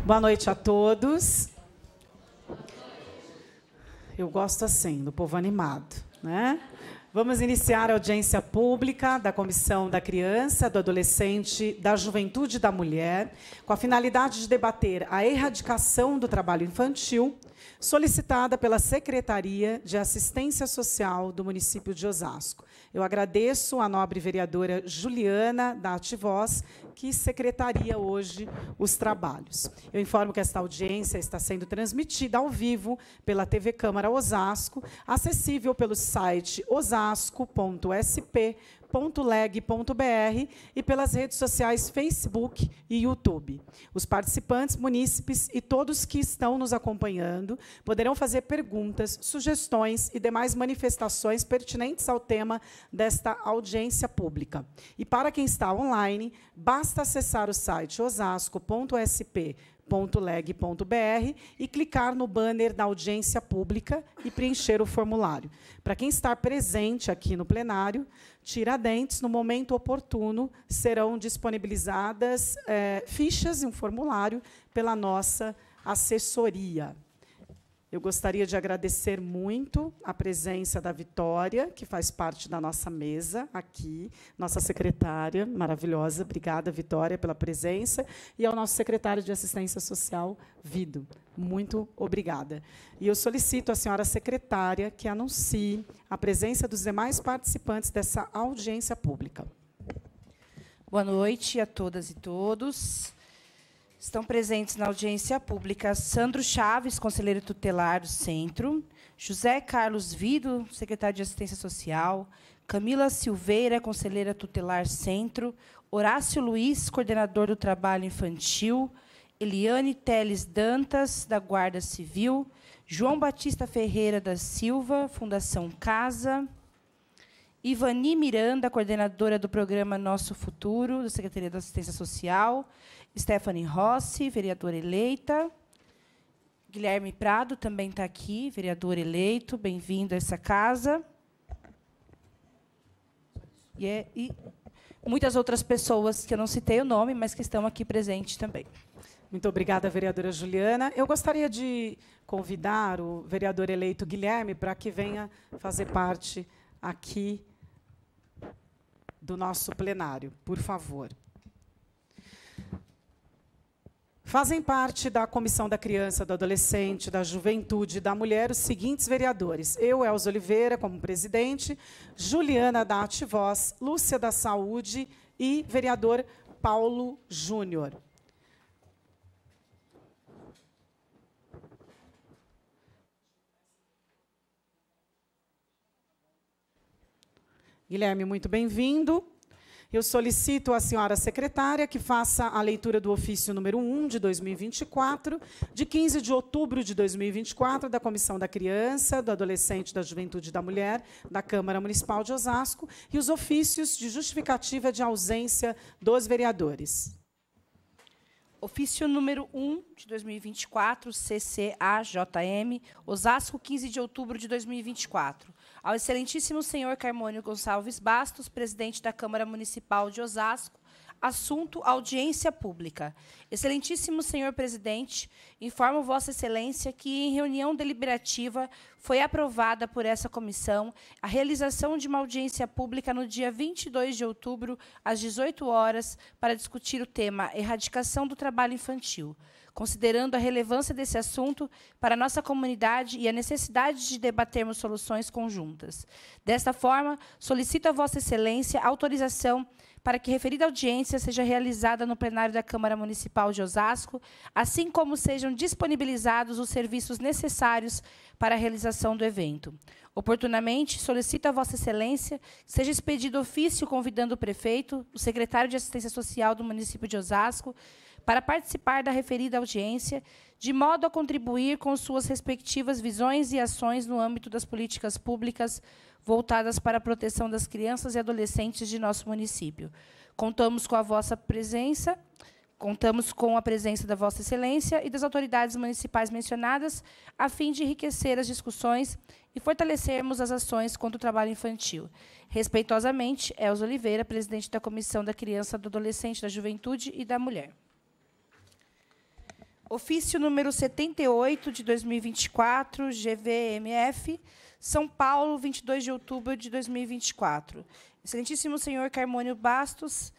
Boa noite a todos. Eu gosto assim, do povo animado, né? Vamos iniciar a audiência pública da Comissão da Criança, do Adolescente, da Juventude e da Mulher, com a finalidade de debater a erradicação do trabalho infantil, solicitada pela Secretaria de Assistência Social do município de Osasco. Eu agradeço à nobre vereadora Juliana da Ativoz, que secretaria hoje os trabalhos. Eu informo que esta audiência está sendo transmitida ao vivo pela TV Câmara Osasco, acessível pelo site osasco.sp.leg.br e pelas redes sociais Facebook e YouTube. Os participantes, munícipes e todos que estão nos acompanhando poderão fazer perguntas, sugestões e demais manifestações pertinentes ao tema desta audiência pública. E para quem está online, basta acessar o site osasco.sp.leg.br e clicar no banner da audiência pública e preencher o formulário. Para quem está presente aqui no plenário, Tiradentes, no momento oportuno, serão disponibilizadas fichas e um formulário pela nossa assessoria. Eu gostaria de agradecer muito a presença da Vitória, que faz parte da nossa mesa aqui, nossa secretária maravilhosa. Obrigada, Vitória, pela presença. E ao nosso secretário de Assistência Social, Vido. Muito obrigada. E eu solicito à senhora secretária que anuncie a presença dos demais participantes dessa audiência pública. Boa noite a todas e todos. Estão presentes na audiência pública Sandro Chaves, conselheiro tutelar do Centro, José Carlos Vido, secretário de Assistência Social, Camila Silveira, conselheira tutelar Centro, Horácio Luiz, coordenador do Trabalho Infantil, Eliane Teles Dantas, da Guarda Civil, João Batista Ferreira da Silva, Fundação Casa, Ivani Miranda, coordenadora do programa Nosso Futuro, da Secretaria da Assistência Social, Stephanie Rossi, vereadora eleita, Guilherme Prado também está aqui, vereador eleito, bem-vindo a essa casa. E muitas outras pessoas que eu não citei o nome, mas que estão aqui presentes também. Muito obrigada, vereadora Juliana. Eu gostaria de convidar o vereador eleito Guilherme para que venha fazer parte aqui do nosso plenário, por favor. Fazem parte da Comissão da Criança, do Adolescente, da Juventude e da Mulher os seguintes vereadores. Eu, Elza Oliveira, como presidente, Juliana da Ativoz, Lúcia da Saúde e vereador Paulo Júnior. Guilherme, muito bem-vindo. Eu solicito à senhora secretária que faça a leitura do ofício número 1 de 2024, de 15 de outubro de 2024, da Comissão da Criança, do Adolescente, da Juventude e da Mulher, da Câmara Municipal de Osasco, e os ofícios de justificativa de ausência dos vereadores. Ofício número 1 de 2024, CCAJM, Osasco, 15 de outubro de 2024. Ao excelentíssimo senhor Carmônio Gonçalves Bastos, presidente da Câmara Municipal de Osasco, assunto audiência pública. Excelentíssimo senhor presidente, informo Vossa Excelência que, em reunião deliberativa, foi aprovada por essa comissão a realização de uma audiência pública no dia 22 de outubro, às 18 horas, para discutir o tema erradicação do trabalho infantil, considerando a relevância desse assunto para a nossa comunidade e a necessidade de debatermos soluções conjuntas. Desta forma, solicito a Vossa Excelência autorização para que referida audiência seja realizada no plenário da Câmara Municipal de Osasco, assim como sejam disponibilizados os serviços necessários para a realização do evento. Oportunamente, solicito a Vossa Excelência que seja expedido ofício convidando o prefeito, o secretário de Assistência Social do município de Osasco, para participar da referida audiência, de modo a contribuir com suas respectivas visões e ações no âmbito das políticas públicas voltadas para a proteção das crianças e adolescentes de nosso município. Contamos com a vossa presença, contamos com a presença da Vossa Excelência e das autoridades municipais mencionadas, a fim de enriquecer as discussões e fortalecermos as ações contra o trabalho infantil. Respeitosamente, Elza Oliveira, presidente da Comissão da Criança, do Adolescente, da Juventude e da Mulher. Ofício número 78, de 2024, GVMF, São Paulo, 22 de outubro de 2024. Excelentíssimo senhor Carmônio Bastos,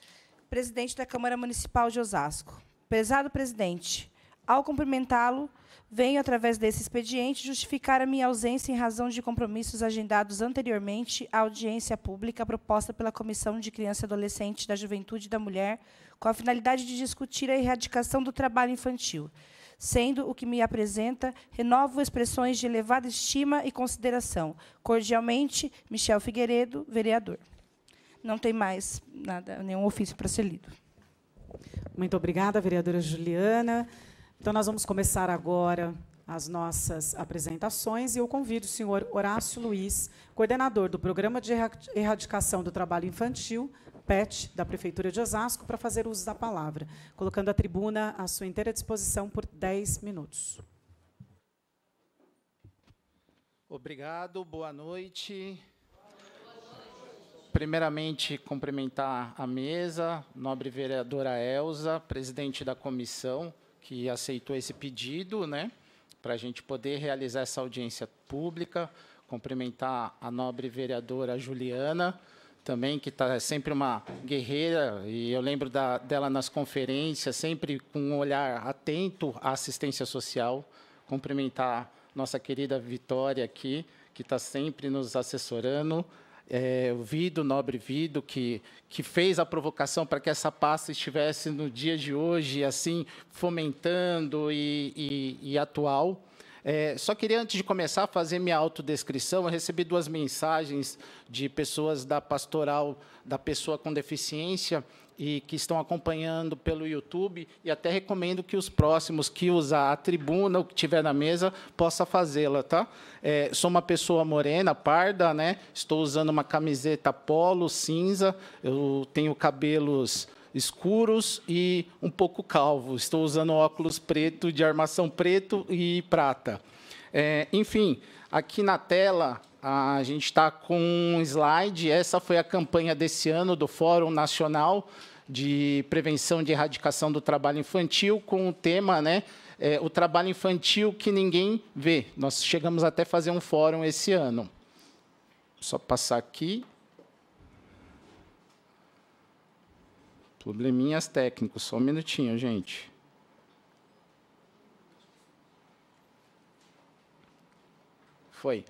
presidente da Câmara Municipal de Osasco. Prezado presidente, ao cumprimentá-lo, venho, através desse expediente, justificar a minha ausência em razão de compromissos agendados anteriormente à audiência pública proposta pela Comissão de Criança e Adolescente, da Juventude e da Mulher, com a finalidade de discutir a erradicação do trabalho infantil. Sendo o que me apresenta, renovo expressões de elevada estima e consideração. Cordialmente, Michel Figueiredo, vereador. Não tem mais nada, nenhum ofício para ser lido. Muito obrigada, vereadora Juliana. Então, nós vamos começar agora as nossas apresentações e eu convido o senhor Horácio Luiz, coordenador do Programa de Erradicação do Trabalho Infantil, PET, da Prefeitura de Osasco, para fazer uso da palavra, colocando a tribuna à sua inteira disposição por 10 minutos. Obrigado, boa noite. Primeiramente, cumprimentar a mesa, nobre vereadora Elza, presidente da comissão, que aceitou esse pedido, né, para a gente poder realizar essa audiência pública. Cumprimentar a nobre vereadora Juliana, também, que está sempre uma guerreira, e eu lembro dela nas conferências, sempre com um olhar atento à assistência social. Cumprimentar nossa querida Vitória aqui, que está sempre nos assessorando. O Vido, nobre Vido, que fez a provocação para que essa pasta estivesse no dia de hoje, assim, fomentando e atual. Só queria, antes de começar, fazer minha autodescrição. Eu recebi 2 mensagens de pessoas da pastoral da pessoa com deficiência e que estão acompanhando pelo YouTube, e até recomendo que os próximos que usar a tribuna, o que tiver na mesa, possa fazê-la, tá? Sou uma pessoa morena, parda, né? Estou usando uma camiseta polo cinza, eu tenho cabelos escuros e um pouco calvo. Estou usando óculos preto, de armação preto e prata. Enfim, aqui na tela, a gente está com um slide. Essa foi a campanha desse ano do Fórum Nacional de Prevenção de Erradicação do Trabalho Infantil, com o tema, né, o trabalho infantil que ninguém vê. Nós chegamos até a fazer um fórum esse ano. Só passar aqui. Probleminhas técnicos, só um minutinho, gente. Foi.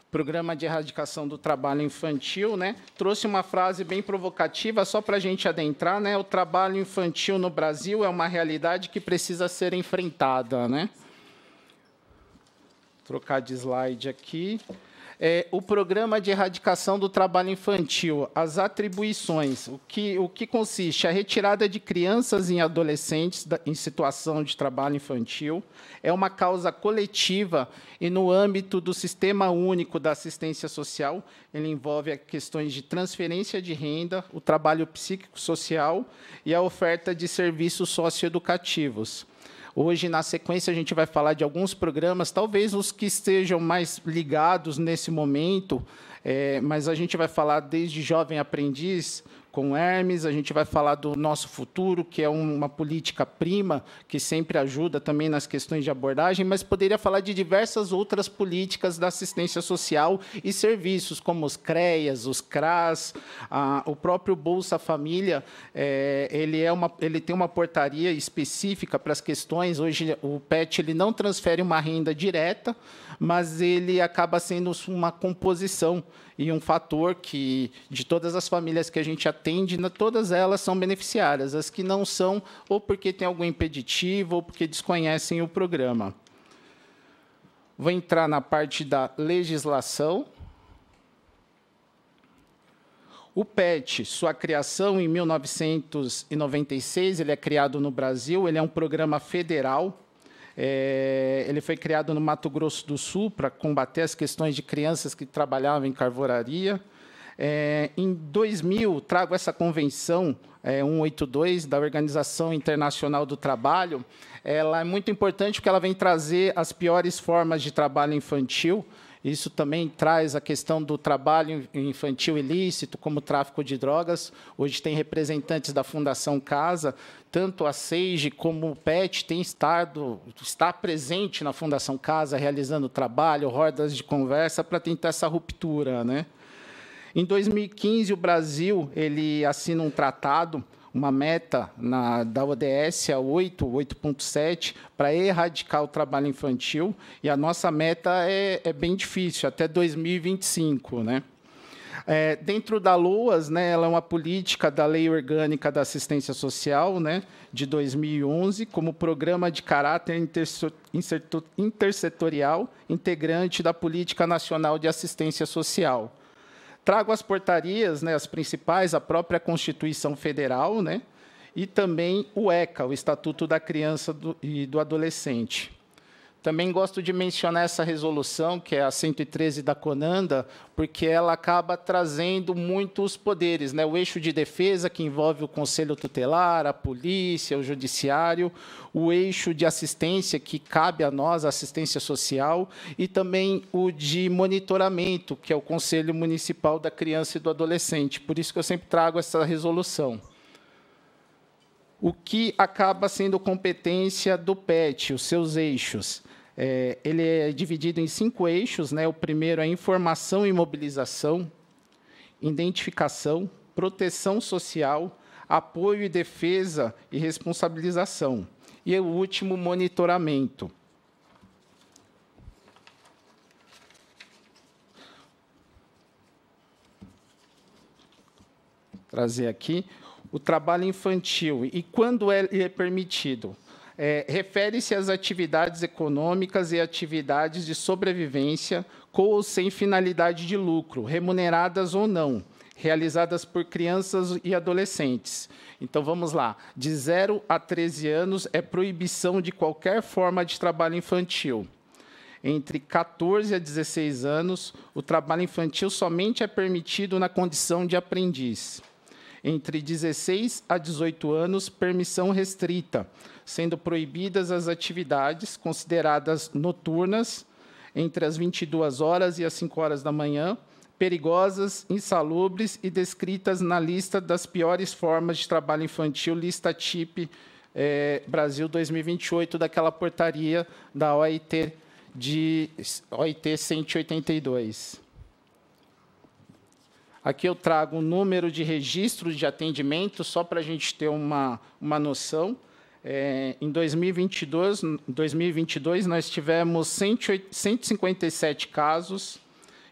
Programa de Erradicação do Trabalho Infantil, né? Trouxe uma frase bem provocativa, só para a gente adentrar, né? O trabalho infantil no Brasil é uma realidade que precisa ser enfrentada, né? Vou trocar de slide aqui. O Programa de Erradicação do Trabalho Infantil, as atribuições, o que consiste? A retirada de crianças e adolescentes em situação de trabalho infantil, é uma causa coletiva e, no âmbito do Sistema Único da Assistência Social, ele envolve questões de transferência de renda, o trabalho psíquico-social e a oferta de serviços socioeducativos. Hoje, na sequência, a gente vai falar de alguns programas, talvez os que estejam mais ligados nesse momento, mas a gente vai falar desde Jovem Aprendiz, com Hermes, a gente vai falar do Nosso Futuro, que é uma política prima, que sempre ajuda também nas questões de abordagem, mas poderia falar de diversas outras políticas da assistência social e serviços, como os CREAS, os CRAS, o próprio Bolsa Família, ele tem uma portaria específica para as questões. Hoje, o PET ele não transfere uma renda direta, mas ele acaba sendo uma composição e um fator que, de todas as famílias que a gente atende, todas elas são beneficiárias. As que não são, ou porque tem algum impeditivo, ou porque desconhecem o programa. Vou entrar na parte da legislação. O PET, sua criação em 1996, ele é criado no Brasil, ele é um programa federal. Ele foi criado no Mato Grosso do Sul para combater as questões de crianças que trabalhavam em carvoraria. Em 2000, trago essa convenção 182 da Organização Internacional do Trabalho. Ela é muito importante porque ela vem trazer as piores formas de trabalho infantil. Isso também traz a questão do trabalho infantil ilícito, como o tráfico de drogas. Hoje tem representantes da Fundação Casa, tanto a SEIGE como o PET está presente na Fundação Casa, realizando trabalho, rodas de conversa para tentar essa ruptura, né? Em 2015, o Brasil ele assina um tratado, uma meta da ODS, a 8.7, para erradicar o trabalho infantil, e a nossa meta é bem difícil, até 2025. Né? Dentro da LOAS, né, ela é uma política da Lei Orgânica da Assistência Social, né, de 2011, como programa de caráter intersetorial integrante da Política Nacional de Assistência Social. Trago as portarias, né, as principais, a própria Constituição Federal, né, e também o ECA, o Estatuto da Criança e do Adolescente. Também gosto de mencionar essa resolução, que é a 113 da CONANDA, porque ela acaba trazendo muitos poderes, né? O eixo de defesa, que envolve o Conselho Tutelar, a polícia, o judiciário, o eixo de assistência, que cabe a nós, a assistência social, e também o de monitoramento, que é o Conselho Municipal da Criança e do Adolescente. Por isso que eu sempre trago essa resolução. O que acaba sendo competência do PET, os seus eixos. Ele é dividido em 5 eixos, né? O primeiro é informação e mobilização, identificação, proteção social, apoio e defesa e responsabilização. E o último, monitoramento. Vou trazer aqui o trabalho infantil e quando ele é permitido. Refere-se às atividades econômicas e atividades de sobrevivência com ou sem finalidade de lucro, remuneradas ou não, realizadas por crianças e adolescentes. Então, vamos lá. De 0 a 13 anos é proibição de qualquer forma de trabalho infantil. Entre 14 a 16 anos, o trabalho infantil somente é permitido na condição de aprendiz. Entre 16 a 18 anos, permissão restrita, sendo proibidas as atividades consideradas noturnas, entre as 22 horas e as 5 horas da manhã, perigosas, insalubres e descritas na lista das piores formas de trabalho infantil, lista TIP Brasil 2028, daquela portaria da OIT 182. Aqui eu trago o número de registros de atendimento, só para a gente ter uma noção. Em 2022, nós tivemos 157 casos.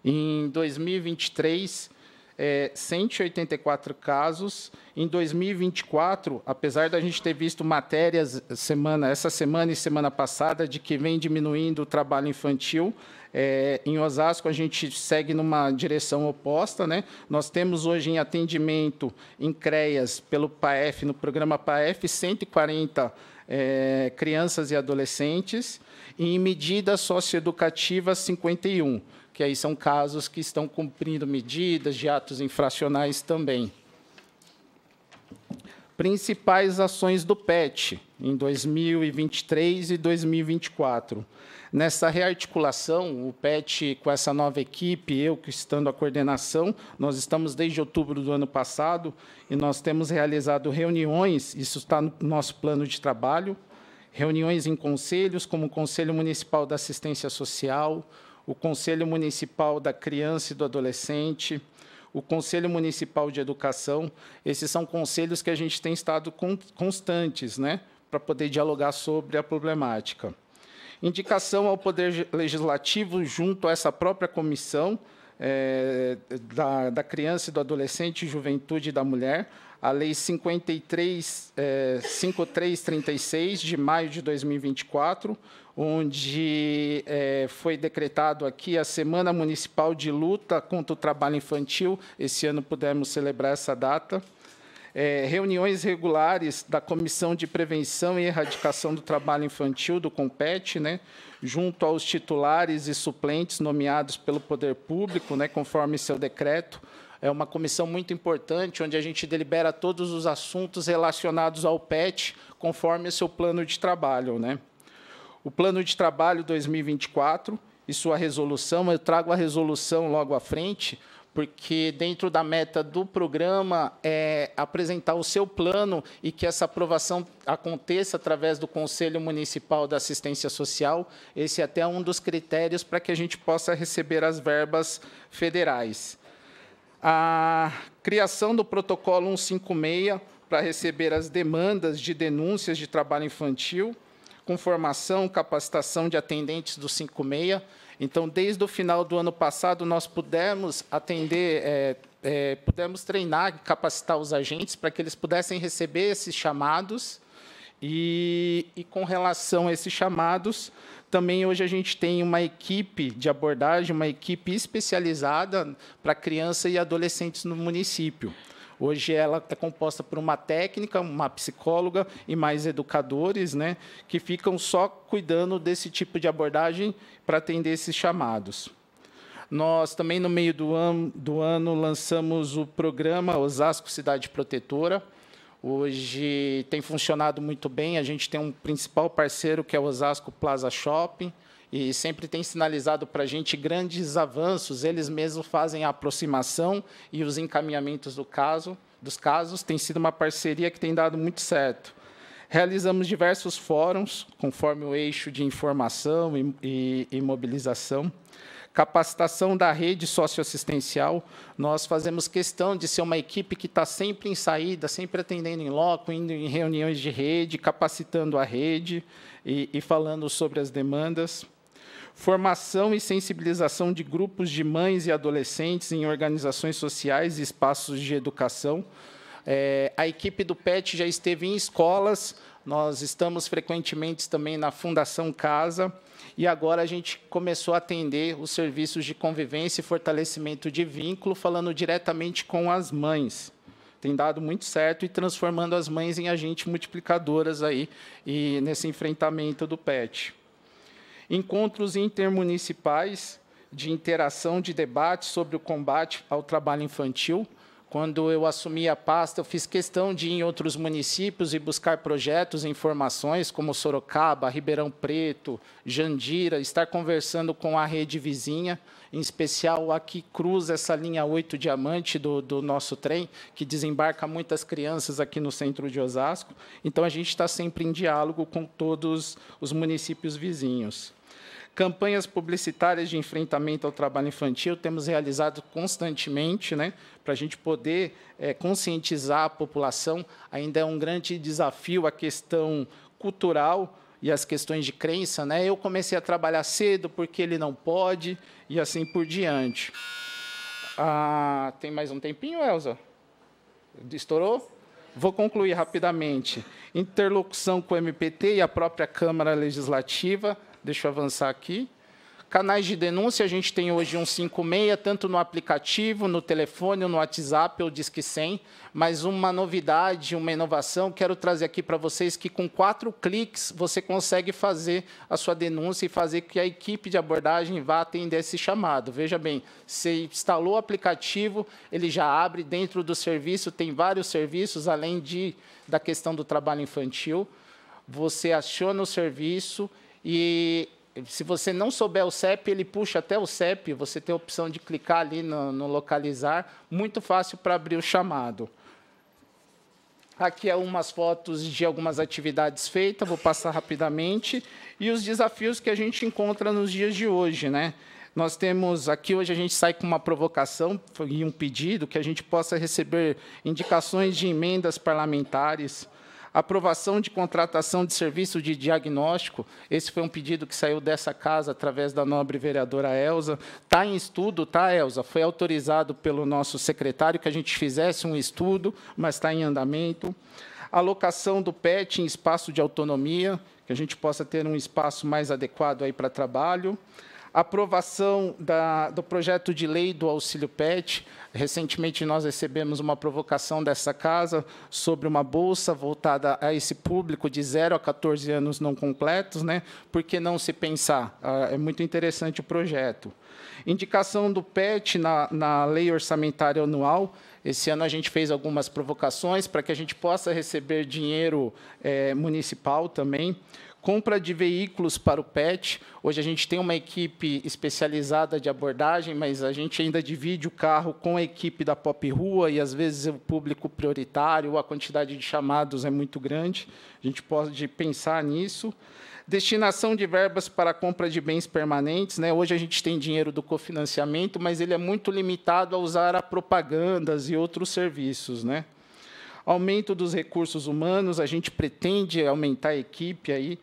Em 2023, 184 casos. Em 2024, apesar da gente ter visto matérias essa semana e semana passada de que vem diminuindo o trabalho infantil, em Osasco, a gente segue numa direção oposta, né? Nós temos hoje em atendimento em CREAS, pelo PAEF, no programa PAEF, 140 crianças e adolescentes, e em medidas socioeducativas, 51, que aí são casos que estão cumprindo medidas de atos infracionais também. Principais ações do PET em 2023 e 2024. Nessa rearticulação, o PET, com essa nova equipe, eu que estando a coordenação, nós estamos desde outubro do ano passado e nós temos realizado reuniões, isso está no nosso plano de trabalho, reuniões em conselhos, como o Conselho Municipal da Assistência Social, o Conselho Municipal da Criança e do Adolescente, o Conselho Municipal de Educação. Esses são conselhos que a gente tem estado constantes, né, para poder dialogar sobre a problemática. Indicação ao Poder Legislativo, junto a essa própria comissão da Criança e do Adolescente, Juventude e da Mulher, a Lei 5336, de maio de 2024, onde foi decretado aqui a Semana Municipal de Luta contra o Trabalho Infantil. Esse ano pudemos celebrar essa data. Reuniões regulares da Comissão de Prevenção e Erradicação do Trabalho Infantil, do CONPET, né, junto aos titulares e suplentes nomeados pelo Poder Público, né, conforme seu decreto. É uma comissão muito importante, onde a gente delibera todos os assuntos relacionados ao PET, conforme o seu plano de trabalho, né. O plano de trabalho 2024, e sua resolução. Eu trago a resolução logo à frente, porque dentro da meta do programa é apresentar o seu plano e que essa aprovação aconteça através do Conselho Municipal da Assistência Social. Esse é até um dos critérios para que a gente possa receber as verbas federais. A criação do protocolo 156 para receber as demandas de denúncias de trabalho infantil, com formação, capacitação de atendentes do 56. Então, desde o final do ano passado, nós pudemos atender, pudemos treinar e capacitar os agentes para que eles pudessem receber esses chamados. E com relação a esses chamados, também hoje a gente tem uma equipe de abordagem, uma equipe especializada para crianças e adolescentes no município. Hoje ela é composta por uma técnica, uma psicóloga e mais educadores, né, que ficam só cuidando desse tipo de abordagem para atender esses chamados. Nós também, no meio do ano, lançamos o programa Osasco Cidade Protetora. Hoje tem funcionado muito bem. A gente tem um principal parceiro, que é o Osasco Plaza Shopping, e sempre tem sinalizado para a gente grandes avanços. Eles mesmos fazem a aproximação e os encaminhamentos dos casos. Tem sido uma parceria que tem dado muito certo. Realizamos diversos fóruns, conforme o eixo de informação e mobilização. Capacitação da rede socioassistencial. Nós fazemos questão de ser uma equipe que está sempre em saída, sempre atendendo em loco, indo em reuniões de rede, capacitando a rede e falando sobre as demandas. Formação e sensibilização de grupos de mães e adolescentes em organizações sociais e espaços de educação. A equipe do PET já esteve em escolas, nós estamos frequentemente também na Fundação Casa, e agora a gente começou a atender os serviços de convivência e fortalecimento de vínculo, falando diretamente com as mães. Tem dado muito certo e transformando as mães em agentes multiplicadoras aí, e nesse enfrentamento do PET. Encontros intermunicipais de interação, de debate sobre o combate ao trabalho infantil. Quando eu assumi a pasta, eu fiz questão de ir em outros municípios e buscar projetos e informações, como Sorocaba, Ribeirão Preto, Jandira, estar conversando com a rede vizinha, em especial a que cruza essa linha 8 Diamante do nosso trem, que desembarca muitas crianças aqui no centro de Osasco. Então, a gente está sempre em diálogo com todos os municípios vizinhos. Campanhas publicitárias de enfrentamento ao trabalho infantil temos realizado constantemente, né, para a gente poder conscientizar a população. Ainda é um grande desafio a questão cultural e as questões de crença, né? Eu comecei a trabalhar cedo porque ele não pode, e assim por diante. Tem mais um tempinho, Elza? Estourou? Vou concluir rapidamente. Interlocução com o MPT e a própria Câmara Legislativa. Deixa eu avançar aqui. Canais de denúncia, a gente tem hoje um 156, tanto no aplicativo, no telefone, no WhatsApp ou Disque 100, mas uma novidade, uma inovação, quero trazer aqui para vocês que com 4 cliques você consegue fazer a sua denúncia e fazer que a equipe de abordagem vá atender esse chamado. Veja bem, você instalou o aplicativo, ele já abre dentro do serviço, tem vários serviços, além da questão do trabalho infantil. Você aciona o serviço e, se você não souber o CEP, ele puxa até o CEP, você tem a opção de clicar ali no localizar, muito fácil para abrir o chamado. Aqui algumas fotos de algumas atividades feitas, vou passar rapidamente, e os desafios que a gente encontra nos dias de hoje, né? Nós temos aqui, hoje a gente sai com uma provocação e um pedido que a gente possa receber indicações de emendas parlamentares, aprovação de contratação de serviço de diagnóstico. Esse foi um pedido que saiu dessa casa através da nobre vereadora Elza. Está em estudo, tá, Elza? Foi autorizado pelo nosso secretário que a gente fizesse um estudo, mas está em andamento. Alocação do PET em espaço de autonomia, que a gente possa ter um espaço mais adequado aí para trabalho. Aprovação do projeto de lei do auxílio PET. Recentemente, nós recebemos uma provocação dessa casa sobre uma bolsa voltada a esse público de 0 a 14 anos não completos, né? Por que não se pensar? É muito interessante o projeto. Indicação do PET na lei orçamentária anual. Esse ano a gente fez algumas provocações para que a gente possa receber dinheiro municipal também. Compra de veículos para o PET. Hoje a gente tem uma equipe especializada de abordagem, mas a gente ainda divide o carro com a equipe da Pop Rua e, às vezes, o público prioritário, a quantidade de chamados é muito grande. A gente pode pensar nisso. Destinação de verbas para a compra de bens permanentes, né? Hoje a gente tem dinheiro do cofinanciamento, mas ele é muito limitado a usar a propagandas e outros serviços, né? Aumento dos recursos humanos, a gente pretende aumentar a equipe, aí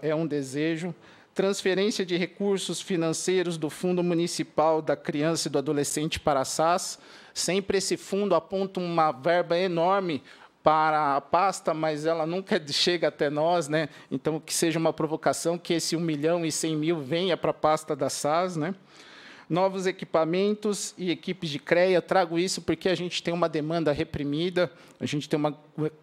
é um desejo. Transferência de recursos financeiros do Fundo Municipal da Criança e do Adolescente para a SAS. Sempre esse fundo aponta uma verba enorme para a pasta, mas ela nunca chega até nós, né? Então, que seja uma provocação, que esse 1.100.000 venha para a pasta da SAS, né? Novos equipamentos e equipes de CREA. Trago isso porque a gente tem uma demanda reprimida, a gente tem uma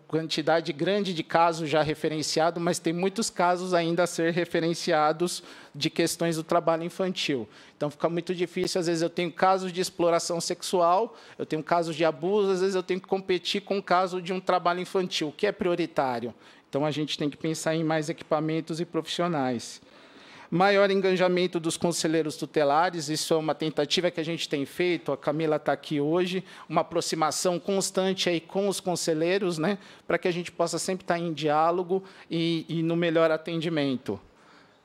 quantidade grande de casos já referenciados, mas tem muitos casos ainda a ser referenciados de questões do trabalho infantil. Então, fica muito difícil. Às vezes, eu tenho casos de exploração sexual, eu tenho casos de abuso, às vezes, eu tenho que competir com o caso de um trabalho infantil, que é prioritário. Então, a gente tem que pensar em mais equipamentos e profissionais. Maior engajamento dos conselheiros tutelares, isso é uma tentativa que a gente tem feito, a Camila está aqui hoje, uma aproximação constante aí com os conselheiros, né, para que a gente possa sempre estar em diálogo e no melhor atendimento.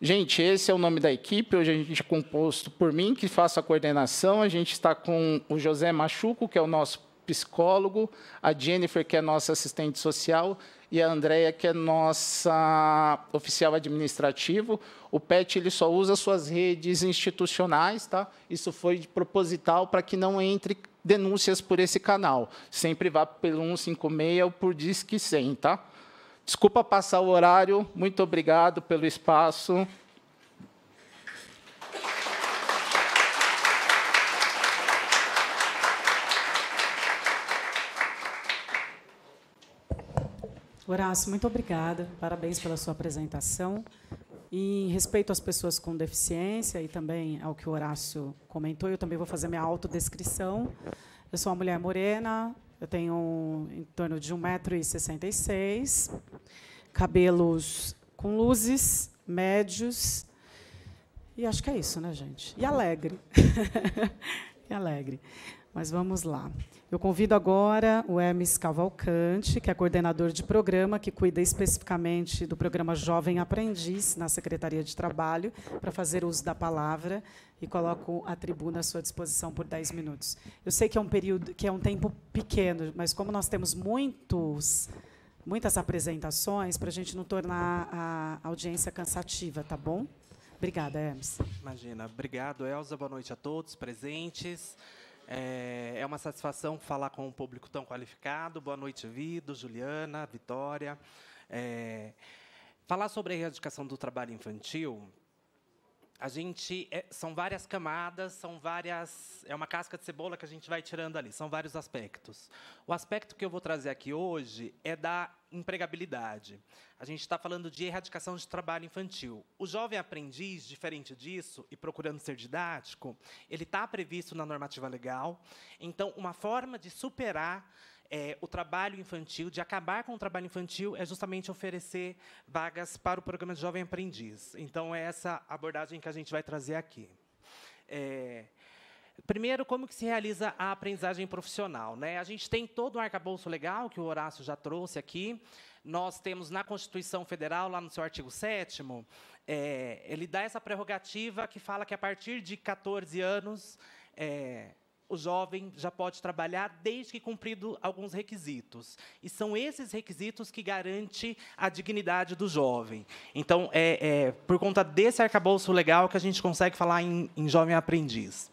Gente, esse é o nome da equipe, hoje a gente é composto por mim, que faço a coordenação, a gente está com o José Machuco, que é o nosso psicólogo, a Jennifer, que é nossa assistente social, e a Andréia, que é nossa oficial administrativo. O PET ele só usa suas redes institucionais, tá? Isso foi proposital para que não entre denúncias por esse canal. Sempre vá pelo 156 ou por Disque 100, tá? Desculpa passar o horário, muito obrigado pelo espaço. Horácio, muito obrigada. Parabéns pela sua apresentação. E, em respeito às pessoas com deficiência e também ao que o Horácio comentou, eu também vou fazer minha autodescrição. Eu sou uma mulher morena, eu tenho em torno de 1,66 m, cabelos com luzes, médios, e acho que é isso, né, gente? E alegre. E alegre. Mas vamos lá. Eu convido agora o Hermes Cavalcante, que é coordenador de programa, que cuida especificamente do programa Jovem Aprendiz, na Secretaria de Trabalho, para fazer uso da palavra, e coloco a tribuna à sua disposição por 10 minutos. Eu sei que é um período, que é um tempo pequeno, mas como nós temos muitas apresentações, para a gente não tornar a audiência cansativa, tá bom? Obrigada, Hermes. Imagina. Obrigado, Elza. Boa noite a todos presentes. É uma satisfação falar com um público tão qualificado. Boa noite, Vido, Juliana, Vitória. Falar sobre a erradicação do trabalho infantil, são várias camadas, é uma casca de cebola que a gente vai tirando ali, são vários aspectos. O aspecto que eu vou trazer aqui hoje é da empregabilidade. A gente está falando de erradicação de trabalho infantil. O jovem aprendiz, diferente disso, e procurando ser didático, ele está previsto na normativa legal. Então, uma forma de superar o trabalho infantil, de acabar com o trabalho infantil, é justamente oferecer vagas para o programa de Jovem Aprendiz. Então, é essa abordagem que a gente vai trazer aqui. Primeiro, como que se realiza a aprendizagem profissional, né? A gente tem todo um arcabouço legal, que o Horácio já trouxe aqui. Nós temos na Constituição Federal, lá no seu artigo 7º, ele dá essa prerrogativa que fala que, a partir de 14 anos, o jovem já pode trabalhar desde que cumprido alguns requisitos. E são esses requisitos que garantem a dignidade do jovem. Então, por conta desse arcabouço legal que a gente consegue falar em jovem aprendiz.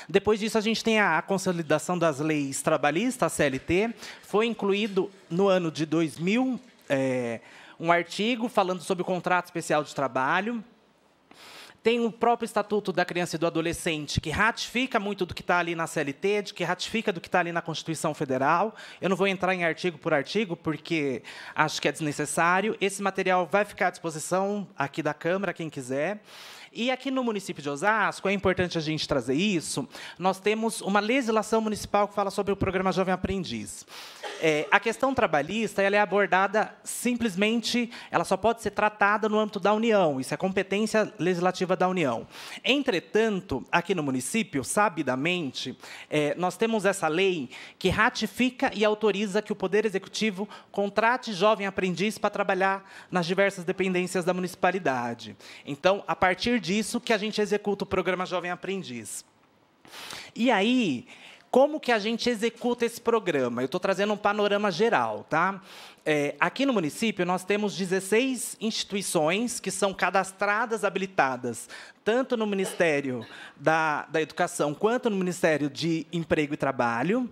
Depois disso, a gente tem a consolidação das leis trabalhistas, a CLT. Foi incluído, no ano de 2000, um artigo falando sobre o contrato especial de trabalho. Tem o próprio Estatuto da Criança e do Adolescente, que ratifica muito do que está ali na CLT, que ratifica do que está ali na Constituição Federal. Eu não vou entrar em artigo por artigo, porque acho que é desnecessário. Esse material vai ficar à disposição aqui da Câmara, quem quiser. E aqui no município de Osasco, é importante a gente trazer isso, nós temos uma legislação municipal que fala sobre o programa Jovem Aprendiz. A questão trabalhista ela é abordada simplesmente, ela só pode ser tratada no âmbito da União, isso é competência legislativa da União. Entretanto, aqui no município, sabidamente, nós temos essa lei que ratifica e autoriza que o Poder Executivo contrate jovem aprendiz para trabalhar nas diversas dependências da municipalidade. Então, a partir disso que a gente executa o programa Jovem Aprendiz. E aí, como que a gente executa esse programa? Eu estou trazendo um panorama geral, tá? Aqui no município, nós temos 16 instituições que são cadastradas, habilitadas, tanto no Ministério da Educação quanto no Ministério de Emprego e Trabalho,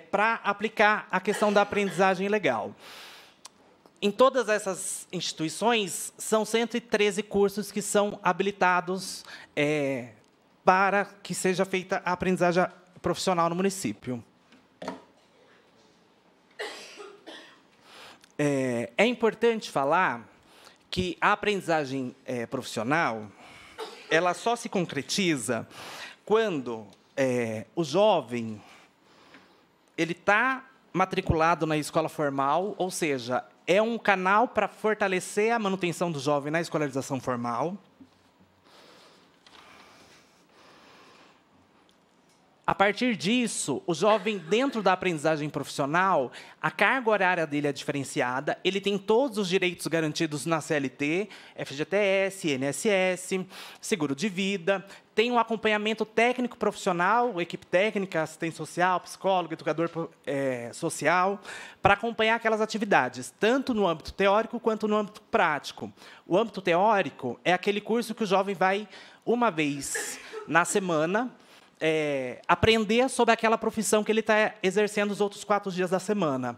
para aplicar a questão da aprendizagem legal. Em todas essas instituições, são 113 cursos que são habilitados para que seja feita a aprendizagem profissional no município. É importante falar que a aprendizagem profissional ela só se concretiza quando o jovem ele está matriculado na escola formal, ou seja, é um canal para fortalecer a manutenção do jovem na escolarização formal. A partir disso, o jovem, dentro da aprendizagem profissional, a carga horária dele é diferenciada, ele tem todos os direitos garantidos na CLT, FGTS, INSS, seguro de vida, tem um acompanhamento técnico profissional, equipe técnica, assistente social, psicólogo, educador social, para acompanhar aquelas atividades, tanto no âmbito teórico quanto no âmbito prático. O âmbito teórico é aquele curso que o jovem vai uma vez na semana, aprender sobre aquela profissão que ele está exercendo os outros 4 dias da semana.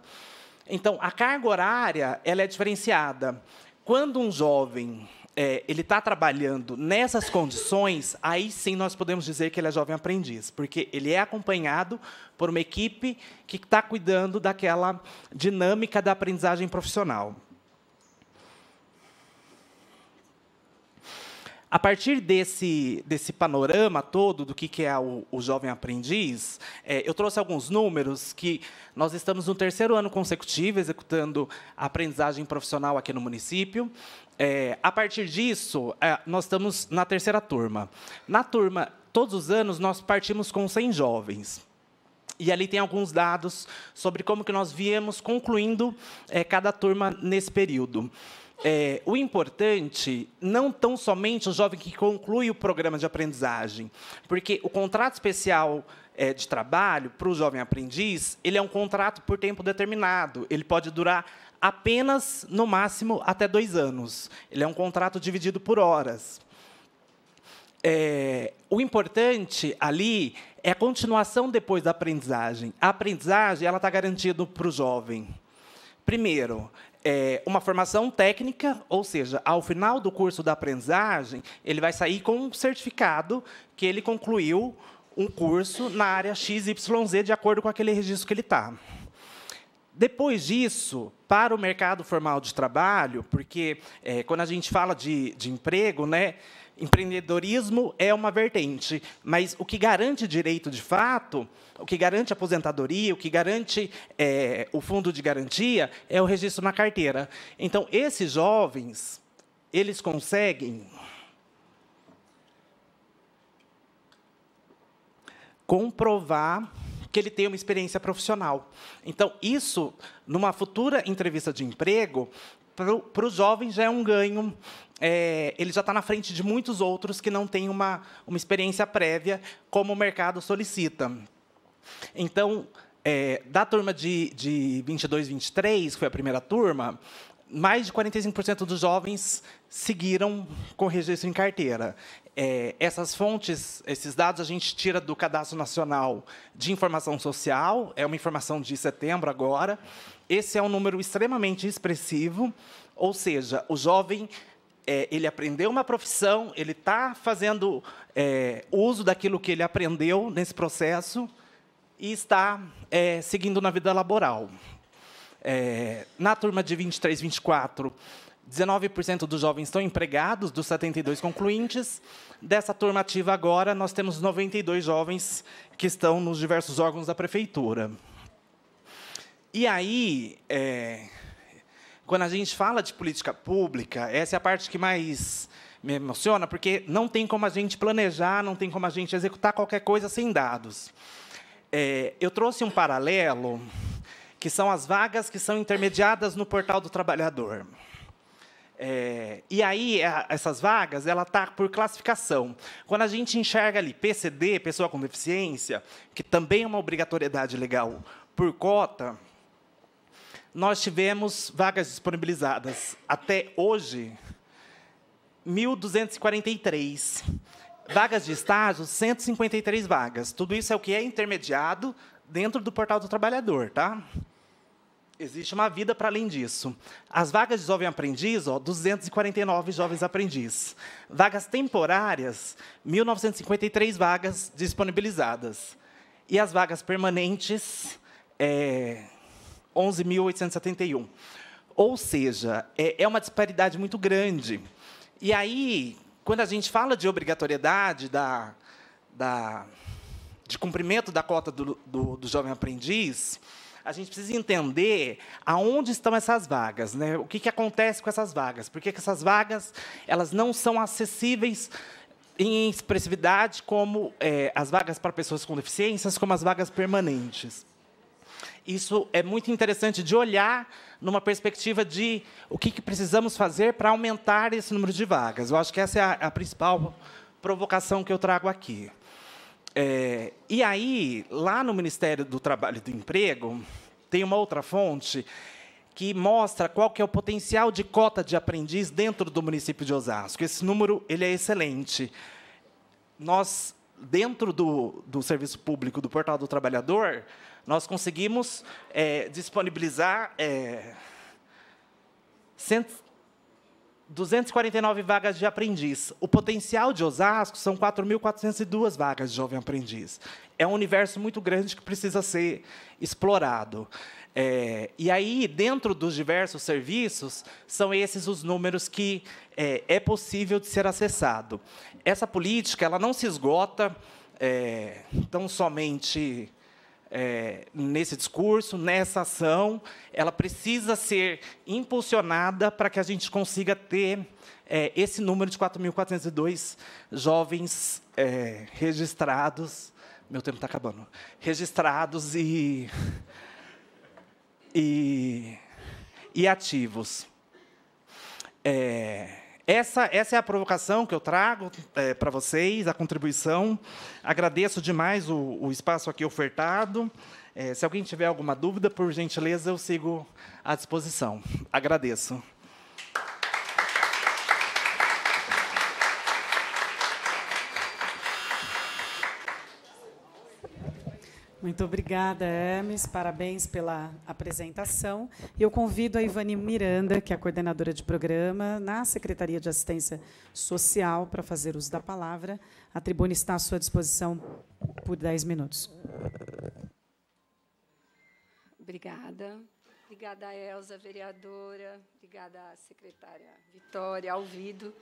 Então, a carga horária ela é diferenciada. Quando um jovem ele está trabalhando nessas condições, aí sim nós podemos dizer que ele é jovem aprendiz, porque ele é acompanhado por uma equipe que está cuidando daquela dinâmica da aprendizagem profissional. A partir desse panorama todo do que é o jovem aprendiz, eu trouxe alguns números que nós estamos no 3º ano consecutivo executando a aprendizagem profissional aqui no município. A partir disso, nós estamos na 3ª turma. Na turma, todos os anos, nós partimos com 100 jovens. E ali tem alguns dados sobre como que nós viemos concluindo cada turma nesse período. O importante, não tão somente o jovem que conclui o programa de aprendizagem, porque o contrato especial de trabalho para o jovem aprendiz, ele é um contrato por tempo determinado, ele pode durar apenas, no máximo, até 2 anos. Ele é um contrato dividido por horas. O importante ali é a continuação depois da aprendizagem. A aprendizagem ela está garantida para o jovem. Primeiro, uma formação técnica, ou seja, ao final do curso da aprendizagem, ele vai sair com um certificado que ele concluiu um curso na área XYZ, de acordo com aquele registro que ele está. Depois disso, para o mercado formal de trabalho, porque quando a gente fala de emprego, né, empreendedorismo é uma vertente, mas o que garante direito de fato, o que garante a aposentadoria, o que garante o fundo de garantia é o registro na carteira. Então, esses jovens, eles conseguem comprovar que ele tem uma experiência profissional. Então, isso, numa futura entrevista de emprego, para o jovem já é um ganho, ele já está na frente de muitos outros que não têm uma experiência prévia, como o mercado solicita. Então, da turma de 22, 23, que foi a primeira turma, mais de 45% dos jovens seguiram com registro em carteira. Essas fontes, esses dados, a gente tira do Cadastro Nacional de Informação Social, é uma informação de setembro agora. Esse é um número extremamente expressivo, ou seja, o jovem ele aprendeu uma profissão, ele está fazendo uso daquilo que ele aprendeu nesse processo e está seguindo na vida laboral. Na turma de 23, 24, 19% dos jovens estão empregados, dos 72 concluintes. Dessa turma ativa agora, nós temos 92 jovens que estão nos diversos órgãos da prefeitura. E aí, quando a gente fala de política pública, essa é a parte que mais me emociona, porque não tem como a gente planejar, não tem como a gente executar qualquer coisa sem dados. Eu trouxe um paralelo, que são as vagas que são intermediadas no Portal do Trabalhador. E aí, essas vagas, ela está por classificação. Quando a gente enxerga ali PCD, pessoa com deficiência, que também é uma obrigatoriedade legal por cota, nós tivemos vagas disponibilizadas até hoje, 1.243. Vagas de estágio, 153 vagas. Tudo isso é o que é intermediado dentro do Portal do Trabalhador, tá? Existe uma vida para além disso. As vagas de jovem aprendiz, 249 jovens aprendiz. Vagas temporárias, 1.953 vagas disponibilizadas. E as vagas permanentes, 11.871. Ou seja, é uma disparidade muito grande. E aí, quando a gente fala de obrigatoriedade de cumprimento da cota do jovem aprendiz, a gente precisa entender aonde estão essas vagas, né? O que acontece com essas vagas? Por que essas vagas elas não são acessíveis em expressividade como as vagas para pessoas com deficiências, como as vagas permanentes? Isso é muito interessante de olhar numa perspectiva de o que precisamos fazer para aumentar esse número de vagas. Eu acho que essa é a principal provocação que eu trago aqui. E aí, lá no Ministério do Trabalho e do Emprego, tem uma outra fonte que mostra qual que é o potencial de cota de aprendiz dentro do município de Osasco. Esse número ele é excelente. Nós, dentro do serviço público do Portal do Trabalhador, nós conseguimos disponibilizar 249 vagas de aprendiz. O potencial de Osasco são 4.402 vagas de jovem aprendiz. É um universo muito grande que precisa ser explorado. E aí, dentro dos diversos serviços, são esses os números que é possível de ser acessado. Essa política ela não se esgota tão somente nesse discurso, nessa ação, ela precisa ser impulsionada para que a gente consiga ter esse número de 4.402 jovens registrados. Meu tempo está acabando. Registrados e ativos. Essa é a provocação que eu trago para vocês, a contribuição. Agradeço demais o espaço aqui ofertado. Se alguém tiver alguma dúvida, por gentileza, eu sigo à disposição. Agradeço. Muito obrigada, Hermes. Parabéns pela apresentação. Eu convido a Ivani Miranda, que é a coordenadora de programa na Secretaria de Assistência Social, para fazer uso da palavra. A tribuna está à sua disposição por 10 minutos. Obrigada. Obrigada, Elza, vereadora. Obrigada, à secretária Vitória Alvido,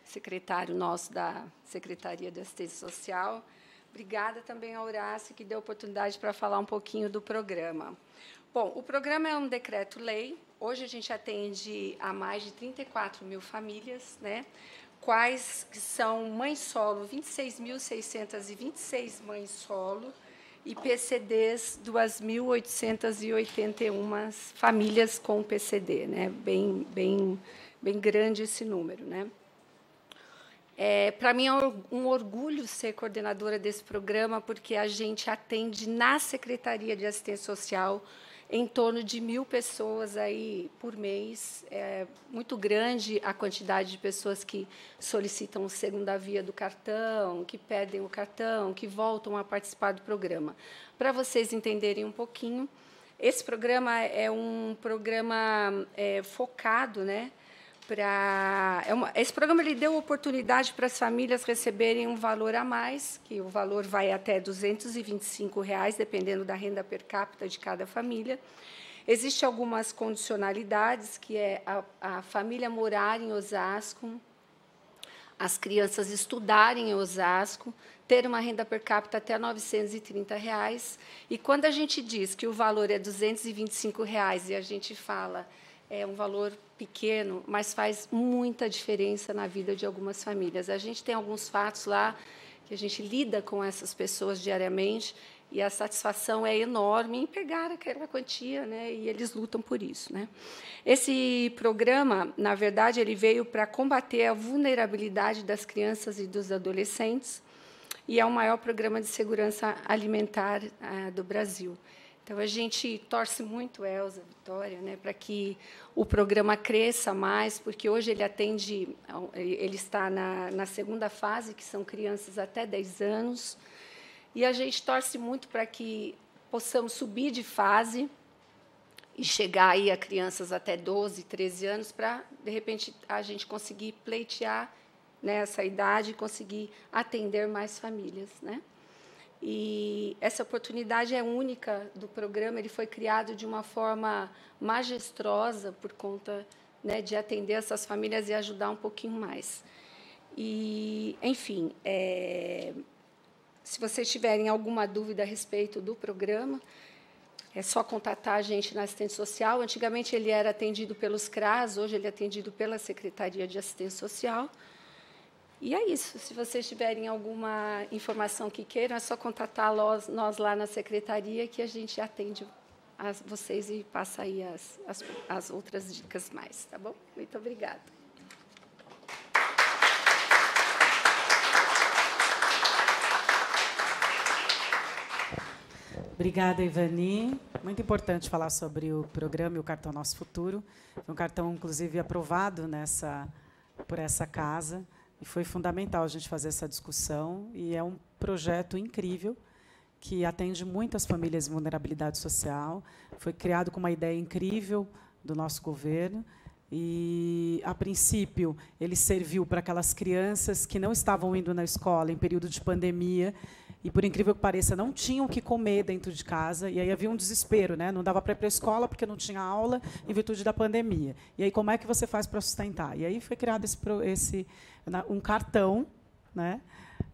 secretário nosso da Secretaria de Assistência Social. Obrigada também ao Horácio, que deu oportunidade para falar um pouquinho do programa. Bom, o programa é um decreto-lei. Hoje a gente atende a mais de 34 mil famílias, né? Quais que são mães solo, 26.626 mães solo, e PCDs, 2.881 famílias com PCD, né? Bem grande esse número, né? Para mim é um orgulho ser coordenadora desse programa, porque a gente atende na Secretaria de Assistência Social em torno de 1.000 pessoas aí por mês. É muito grande a quantidade de pessoas que solicitam segunda via do cartão, que perdem o cartão, que voltam a participar do programa. Para vocês entenderem um pouquinho, esse programa é um programa focado, né? Esse programa ele deu oportunidade para as famílias receberem um valor a mais, que o valor vai até R$ 225, dependendo da renda per capita de cada família. Existem algumas condicionalidades, que é a família morar em Osasco, as crianças estudarem em Osasco, ter uma renda per capita até R$ 930. E quando a gente diz que o valor é R$ 225 e a gente fala é um valor pequeno, mas faz muita diferença na vida de algumas famílias. A gente tem alguns fatos lá que a gente lida com essas pessoas diariamente e a satisfação é enorme em pegar aquela quantia, né? E eles lutam por isso, né? Esse programa, na verdade, ele veio para combater a vulnerabilidade das crianças e dos adolescentes e é o maior programa de segurança alimentar do Brasil. Então, a gente torce muito, Elza, Vitória, né, para que o programa cresça mais, porque hoje ele está na segunda fase, que são crianças até 10 anos, e a gente torce muito para que possamos subir de fase e chegar aí a crianças até 12, 13 anos, para, de repente, a gente conseguir pleitear nessa idade e conseguir atender mais famílias, né? E essa oportunidade é única do programa, ele foi criado de uma forma majestosa por conta, né, de atender essas famílias e ajudar um pouquinho mais. E, enfim, se vocês tiverem alguma dúvida a respeito do programa, é só contatar a gente na assistente social. Antigamente ele era atendido pelos CRAS, hoje ele é atendido pela Secretaria de Assistência Social. E é isso. Se vocês tiverem alguma informação que queiram, é só contatar nós lá na secretaria, que a gente atende a vocês e passa aí as outras dicas mais. Tá bom? Muito obrigada. Obrigada, Ivani. Muito importante falar sobre o programa e o Cartão Nosso Futuro. Foi um cartão, inclusive, aprovado por essa casa. E foi fundamental a gente fazer essa discussão, e é um projeto incrível que atende muitas famílias em vulnerabilidade social. Foi criado com uma ideia incrível do nosso governo e, a princípio, ele serviu para aquelas crianças que não estavam indo na escola em período de pandemia e, por incrível que pareça, não tinham o que comer dentro de casa, e aí havia um desespero, né? Não dava para ir para a escola porque não tinha aula em virtude da pandemia. E aí, como é que você faz para sustentar? E aí foi criado um cartão, né,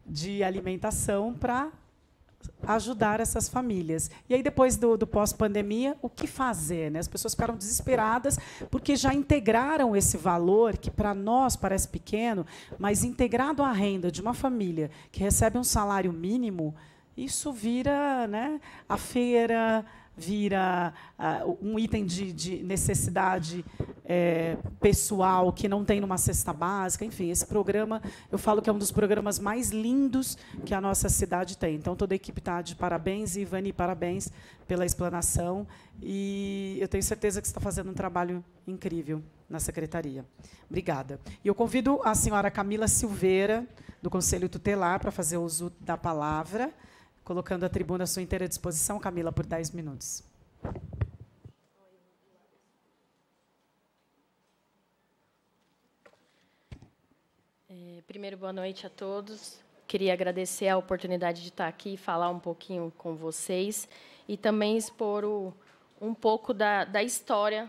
de alimentação para ajudar essas famílias. E aí, depois do pós-pandemia, o que fazer, né? As pessoas ficaram desesperadas porque já integraram esse valor, que para nós parece pequeno, mas integrado à renda de uma família que recebe um salário mínimo, isso vira, né, a feira, vira um item de necessidade pessoal que não tem numa cesta básica. Enfim, esse programa, eu falo que é um dos programas mais lindos que a nossa cidade tem. Então, toda a equipe está de parabéns. E, Ivani, parabéns pela explanação. E eu tenho certeza que você está fazendo um trabalho incrível na secretaria. Obrigada. E eu convido a senhora Camila Silveira, do Conselho Tutelar, para fazer uso da palavra, colocando a tribuna à sua inteira disposição. Camila, por 10 minutos. Primeiro, boa noite a todos. Queria agradecer a oportunidade de estar aqui e falar um pouquinho com vocês e também expor um pouco da história.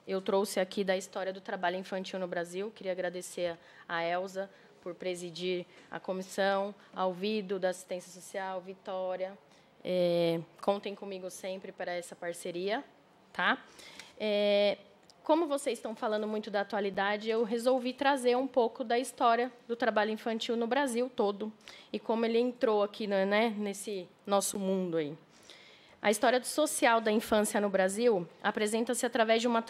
Eu trouxe aqui da história do trabalho infantil no Brasil. Queria agradecer a Elza por presidir a comissão, ao Vido, da Assistência Social, Vitória. Contem comigo sempre para essa parceria. Tá? Como vocês estão falando muito da atualidade, eu resolvi trazer um pouco da história do trabalho infantil no Brasil todo e como ele entrou aqui, né, nesse nosso mundo aí. A história social da infância no Brasil apresenta-se através de uma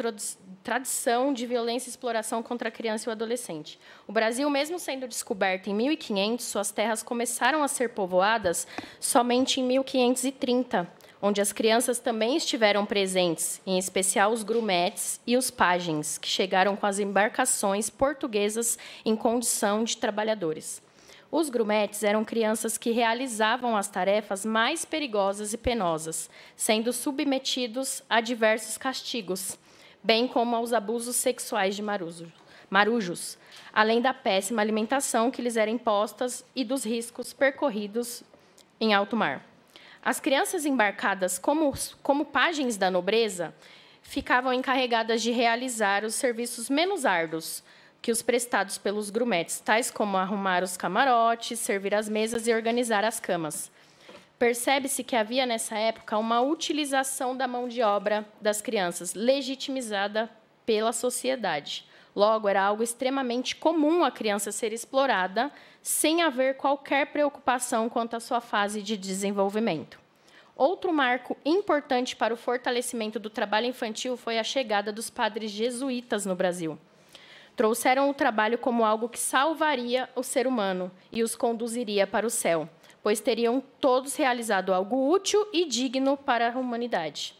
tradição de violência e exploração contra a criança e o adolescente. O Brasil, mesmo sendo descoberto em 1500, suas terras começaram a ser povoadas somente em 1530, onde as crianças também estiveram presentes, em especial os grumetes e os pajens, que chegaram com as embarcações portuguesas em condição de trabalhadores. Os grumetes eram crianças que realizavam as tarefas mais perigosas e penosas, sendo submetidos a diversos castigos, bem como aos abusos sexuais de marujos, além da péssima alimentação que lhes era imposta e dos riscos percorridos em alto mar. As crianças embarcadas como pajens da nobreza ficavam encarregadas de realizar os serviços menos árduos que os prestados pelos grumetes, tais como arrumar os camarotes, servir as mesas e organizar as camas. Percebe-se que havia, nessa época, uma utilização da mão de obra das crianças, legitimizada pela sociedade. Logo, era algo extremamente comum a criança ser explorada, sem haver qualquer preocupação quanto à sua fase de desenvolvimento. Outro marco importante para o fortalecimento do trabalho infantil foi a chegada dos padres jesuítas no Brasil. Trouxeram o trabalho como algo que salvaria o ser humano e os conduziria para o céu, pois teriam todos realizado algo útil e digno para a humanidade.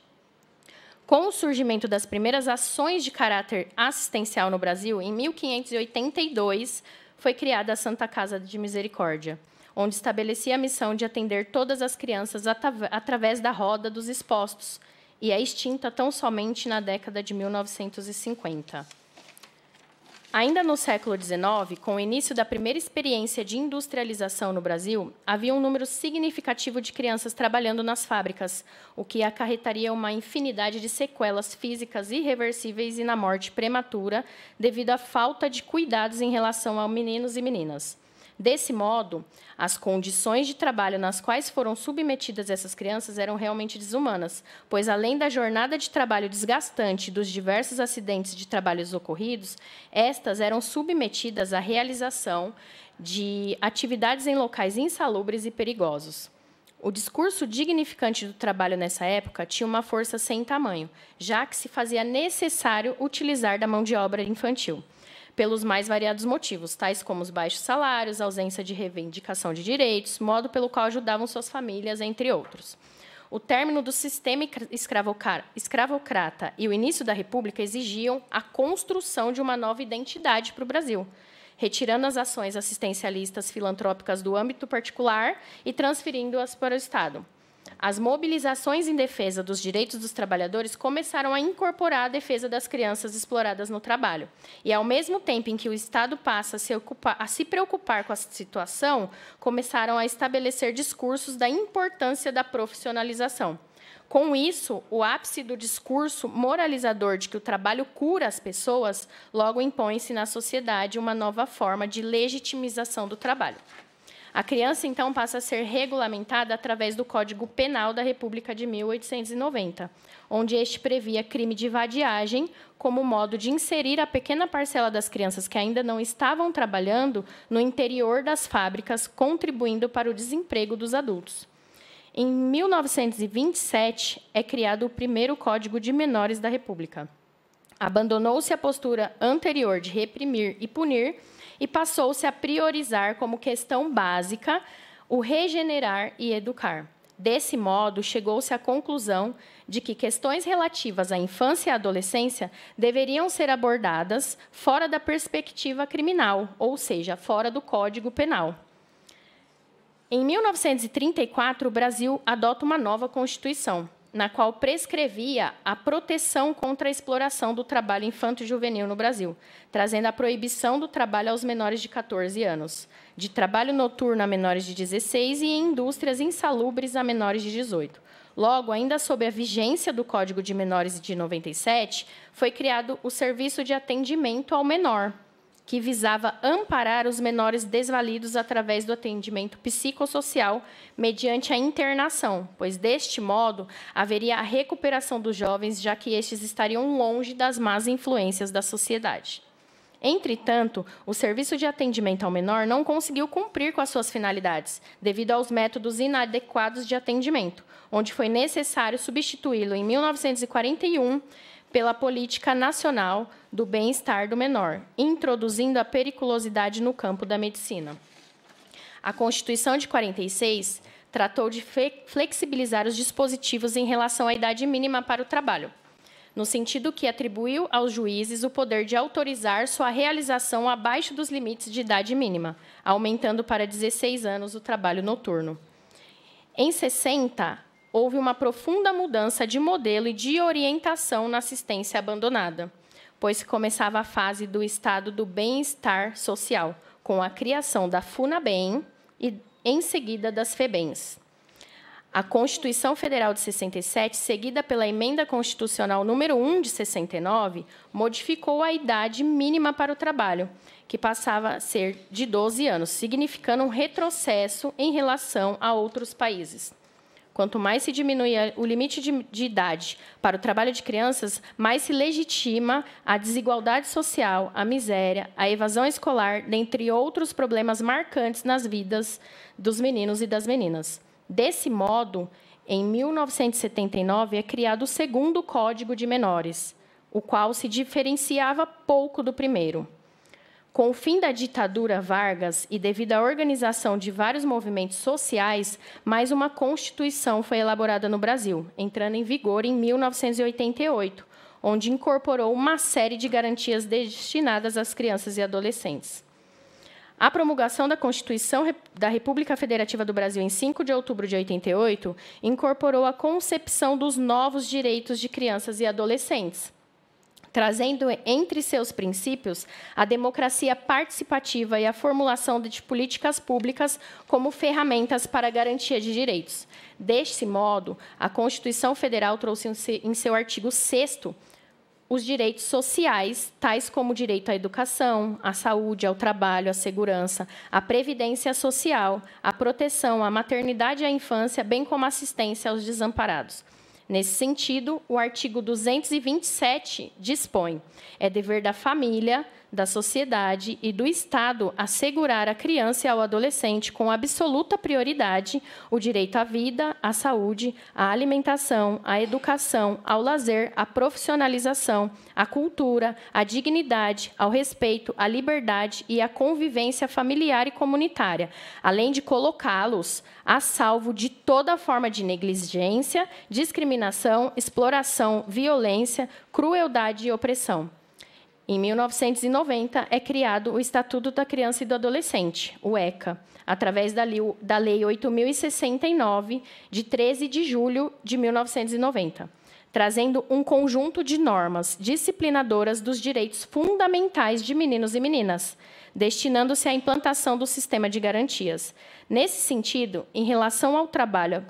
Com o surgimento das primeiras ações de caráter assistencial no Brasil, em 1582, foi criada a Santa Casa de Misericórdia, onde estabelecia a missão de atender todas as crianças através da roda dos expostos, e é extinta tão somente na década de 1950. Ainda no século XIX, com o início da primeira experiência de industrialização no Brasil, havia um número significativo de crianças trabalhando nas fábricas, o que acarretaria uma infinidade de sequelas físicas irreversíveis e na morte prematura, devido à falta de cuidados em relação a meninos e meninas. Desse modo, as condições de trabalho nas quais foram submetidas essas crianças eram realmente desumanas, pois, além da jornada de trabalho desgastante e dos diversos acidentes de trabalhos ocorridos, estas eram submetidas à realização de atividades em locais insalubres e perigosos. O discurso dignificante do trabalho nessa época tinha uma força sem tamanho, já que se fazia necessário utilizar da mão de obra infantil, pelos mais variados motivos, tais como os baixos salários, ausência de reivindicação de direitos, modo pelo qual ajudavam suas famílias, entre outros. O término do sistema escravocrata e o início da República exigiam a construção de uma nova identidade para o Brasil, retirando as ações assistencialistas filantrópicas do âmbito particular e transferindo-as para o Estado. As mobilizações em defesa dos direitos dos trabalhadores começaram a incorporar a defesa das crianças exploradas no trabalho. E, ao mesmo tempo em que o Estado passa a se preocupar com a situação, começaram a estabelecer discursos da importância da profissionalização. Com isso, o ápice do discurso moralizador de que o trabalho cura as pessoas, logo impõe-se na sociedade uma nova forma de legitimização do trabalho. A criança, então, passa a ser regulamentada através do Código Penal da República de 1890, onde este previa crime de vadiagem como modo de inserir a pequena parcela das crianças que ainda não estavam trabalhando no interior das fábricas, contribuindo para o desemprego dos adultos. Em 1927, é criado o primeiro Código de Menores da República. Abandonou-se a postura anterior de reprimir e punir, e passou-se a priorizar como questão básica o regenerar e educar. Desse modo, chegou-se à conclusão de que questões relativas à infância e à adolescência deveriam ser abordadas fora da perspectiva criminal, ou seja, fora do Código Penal. Em 1934, o Brasil adota uma nova Constituição, na qual prescrevia a proteção contra a exploração do trabalho infanto-juvenil no Brasil, trazendo a proibição do trabalho aos menores de 14 anos, de trabalho noturno a menores de 16 e em indústrias insalubres a menores de 18. Logo, ainda sob a vigência do Código de Menores de 97, foi criado o Serviço de Atendimento ao Menor, que visava amparar os menores desvalidos através do atendimento psicossocial mediante a internação, pois, deste modo, haveria a recuperação dos jovens, já que estes estariam longe das más influências da sociedade. Entretanto, o Serviço de Atendimento ao Menor não conseguiu cumprir com as suas finalidades, devido aos métodos inadequados de atendimento, onde foi necessário substituí-lo, em 1941, pela Política Nacional do Bem-Estar do Menor, introduzindo a periculosidade no campo da medicina. A Constituição de 46 tratou de flexibilizar os dispositivos em relação à idade mínima para o trabalho, no sentido que atribuiu aos juízes o poder de autorizar sua realização abaixo dos limites de idade mínima, aumentando para 16 anos o trabalho noturno. Em 60, houve uma profunda mudança de modelo e de orientação na assistência abandonada, pois começava a fase do estado do bem-estar social, com a criação da FUNABEM e, em seguida, das FEBEMs. A Constituição Federal de 67, seguida pela Emenda Constitucional número 1 de 69, modificou a idade mínima para o trabalho, que passava a ser de 12 anos, significando um retrocesso em relação a outros países. Quanto mais se diminui o limite de idade para o trabalho de crianças, mais se legitima a desigualdade social, a miséria, a evasão escolar, dentre outros problemas marcantes nas vidas dos meninos e das meninas. Desse modo, em 1979, é criado o segundo Código de Menores, o qual se diferenciava pouco do primeiro. Com o fim da ditadura Vargas e devido à organização de vários movimentos sociais, mais uma Constituição foi elaborada no Brasil, entrando em vigor em 1988, onde incorporou uma série de garantias destinadas às crianças e adolescentes. A promulgação da Constituição da República Federativa do Brasil em 5 de outubro de 88 incorporou a concepção dos novos direitos de crianças e adolescentes, trazendo entre seus princípios a democracia participativa e a formulação de políticas públicas como ferramentas para a garantia de direitos. Deste modo, a Constituição Federal trouxe em seu artigo 6º os direitos sociais, tais como o direito à educação, à saúde, ao trabalho, à segurança, à previdência social, à proteção, à maternidade e à infância, bem como assistência aos desamparados. Nesse sentido, o artigo 227 dispõe: é dever da família, da sociedade e do Estado assegurar à criança e ao adolescente, com absoluta prioridade, o direito à vida, à saúde, à alimentação, à educação, ao lazer, à profissionalização, à cultura, à dignidade, ao respeito, à liberdade e à convivência familiar e comunitária, além de colocá-los a salvo de toda forma de negligência, discriminação, exploração, violência, crueldade e opressão. Em 1990, é criado o Estatuto da Criança e do Adolescente, o ECA, através da Lei 8.069, de 13 de julho de 1990, trazendo um conjunto de normas disciplinadoras dos direitos fundamentais de meninos e meninas, destinando-se à implantação do sistema de garantias. Nesse sentido, em relação ao trabalho,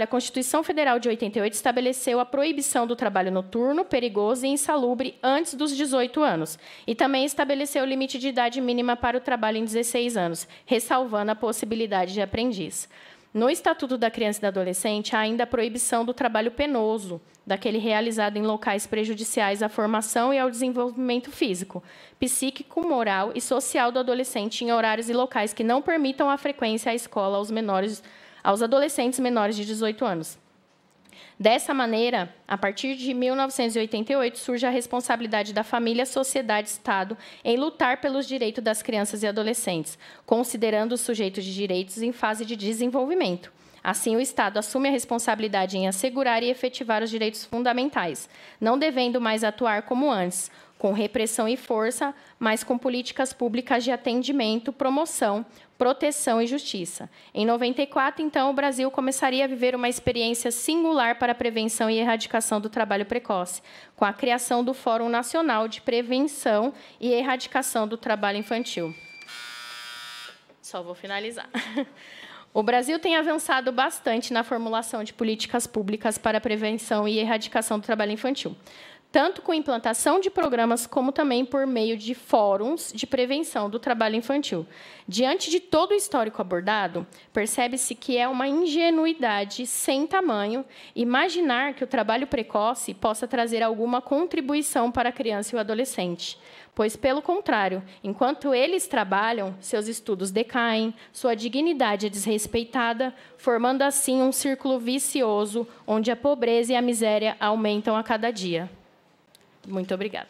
a Constituição Federal de 88 estabeleceu a proibição do trabalho noturno, perigoso e insalubre antes dos 18 anos, e também estabeleceu o limite de idade mínima para o trabalho em 16 anos, ressalvando a possibilidade de aprendiz. No Estatuto da Criança e do Adolescente, há ainda a proibição do trabalho penoso, daquele realizado em locais prejudiciais à formação e ao desenvolvimento físico, psíquico, moral e social do adolescente em horários e locais que não permitam a frequência à escola aos adolescentes menores de 18 anos. Dessa maneira, a partir de 1988, surge a responsabilidade da família, sociedade e Estado em lutar pelos direitos das crianças e adolescentes, considerando os sujeitos de direitos em fase de desenvolvimento. Assim, o Estado assume a responsabilidade em assegurar e efetivar os direitos fundamentais, não devendo mais atuar como antes, com repressão e força, mas com políticas públicas de atendimento, promoção, proteção e justiça. Em 94, então, o Brasil começaria a viver uma experiência singular para a prevenção e erradicação do trabalho precoce, com a criação do Fórum Nacional de Prevenção e Erradicação do Trabalho Infantil. Só vou finalizar. O Brasil tem avançado bastante na formulação de políticas públicas para a prevenção e erradicação do trabalho infantil, tanto com implantação de programas, como também por meio de fóruns de prevenção do trabalho infantil. Diante de todo o histórico abordado, percebe-se que é uma ingenuidade sem tamanho imaginar que o trabalho precoce possa trazer alguma contribuição para a criança e o adolescente, pois, pelo contrário, enquanto eles trabalham, seus estudos decaem, sua dignidade é desrespeitada, formando assim um círculo vicioso, onde a pobreza e a miséria aumentam a cada dia. Muito obrigada.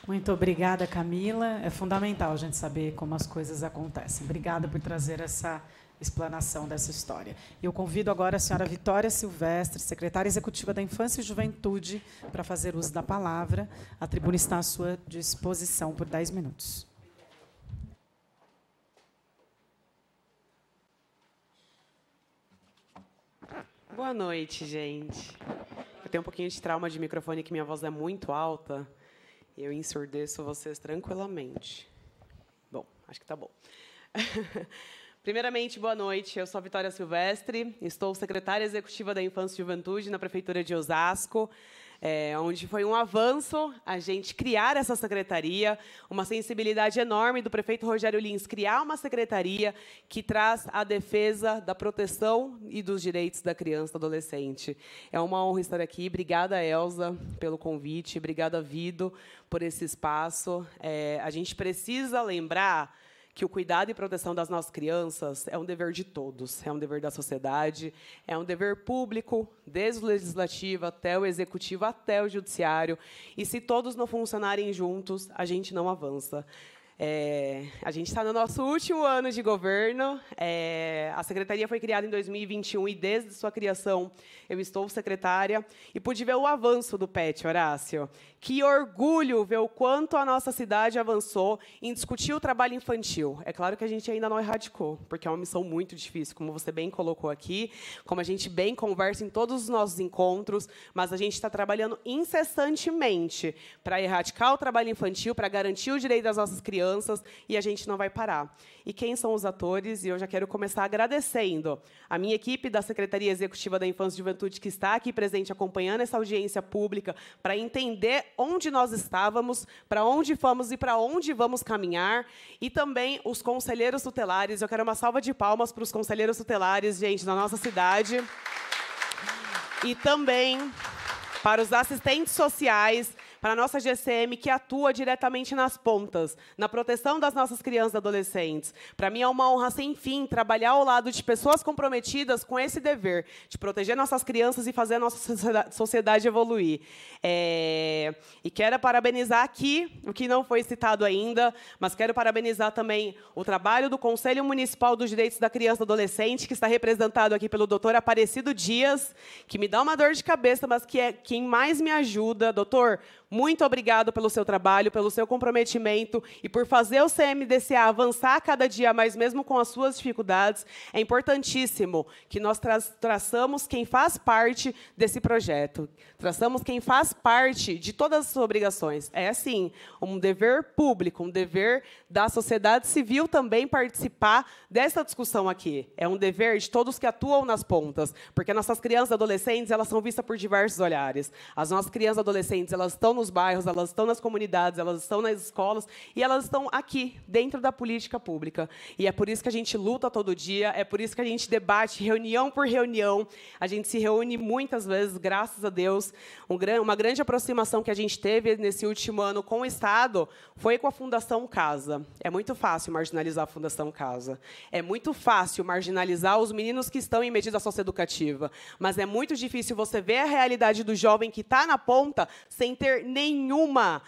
Muito obrigada, Camila. É fundamental a gente saber como as coisas acontecem. Obrigada por trazer essa explanação dessa história. Eu convido agora a senhora Vitória Silvestre, secretária executiva da Infância e Juventude, para fazer uso da palavra. A tribuna está à sua disposição por 10 minutos. Boa noite, gente. Eu tenho um pouquinho de trauma de microfone, que minha voz é muito alta. Eu ensurdeço vocês tranquilamente. Bom, acho que está bom. Primeiramente, boa noite. Eu sou a Vitória Silvestre, estou secretária executiva da Infância e Juventude na Prefeitura de Osasco, onde foi um avanço a gente criar essa secretaria, uma sensibilidade enorme do prefeito Rogério Lins criar uma secretaria que traz a defesa da proteção e dos direitos da criança e do adolescente. É uma honra estar aqui. Obrigada, Elza, pelo convite. Obrigada, Vido, por esse espaço. A gente precisa lembrar que o cuidado e proteção das nossas crianças é um dever de todos, é um dever da sociedade, é um dever público, desde o legislativo até o executivo, até o judiciário. E se todos não funcionarem juntos, a gente não avança. A gente está no nosso último ano de governo. A secretaria foi criada em 2021 e, desde sua criação, eu estou secretária e pude ver o avanço do PET, Horácio. Que orgulho ver o quanto a nossa cidade avançou em discutir o trabalho infantil. É claro que a gente ainda não erradicou, porque é uma missão muito difícil, como você bem colocou aqui, como a gente bem conversa em todos os nossos encontros, mas a gente está trabalhando incessantemente para erradicar o trabalho infantil, para garantir o direito das nossas crianças, e a gente não vai parar. E quem são os atores? E eu já quero começar agradecendo a minha equipe da Secretaria Executiva da Infância e Juventude, que está aqui presente acompanhando essa audiência pública, para entender onde nós estávamos, para onde fomos e para onde vamos caminhar, e também os conselheiros tutelares. Eu quero uma salva de palmas para os conselheiros tutelares, gente, da nossa cidade. E também para os assistentes sociais, para a nossa GCM, que atua diretamente nas pontas, na proteção das nossas crianças e adolescentes. Para mim, é uma honra sem fim trabalhar ao lado de pessoas comprometidas com esse dever, de proteger nossas crianças e fazer a nossa sociedade evoluir. E quero parabenizar aqui, o que não foi citado ainda, mas quero parabenizar também o trabalho do Conselho Municipal dos Direitos da Criança e do Adolescente, que está representado aqui pelo doutor Aparecido Dias, que me dá uma dor de cabeça, mas que é quem mais me ajuda. Doutor, muito obrigado pelo seu trabalho, pelo seu comprometimento e por fazer o CMDCA avançar cada dia mais, mesmo com as suas dificuldades. É importantíssimo que nós traçamos quem faz parte desse projeto, traçamos quem faz parte de todas as obrigações. É, assim, um dever público, um dever da sociedade civil também participar dessa discussão aqui. É um dever de todos que atuam nas pontas, porque nossas crianças e adolescentes, elas são vistas por diversos olhares. As nossas crianças e adolescentes, elas estão nos bairros, elas estão nas comunidades, elas estão nas escolas e elas estão aqui, dentro da política pública. E é por isso que a gente luta todo dia, é por isso que a gente debate reunião por reunião, a gente se reúne muitas vezes, graças a Deus. Uma grande aproximação que a gente teve nesse último ano com o Estado foi com a Fundação Casa. É muito fácil marginalizar a Fundação Casa. É muito fácil marginalizar os meninos que estão em medida socioeducativa, mas é muito difícil você ver a realidade do jovem que está na ponta sem ter nenhuma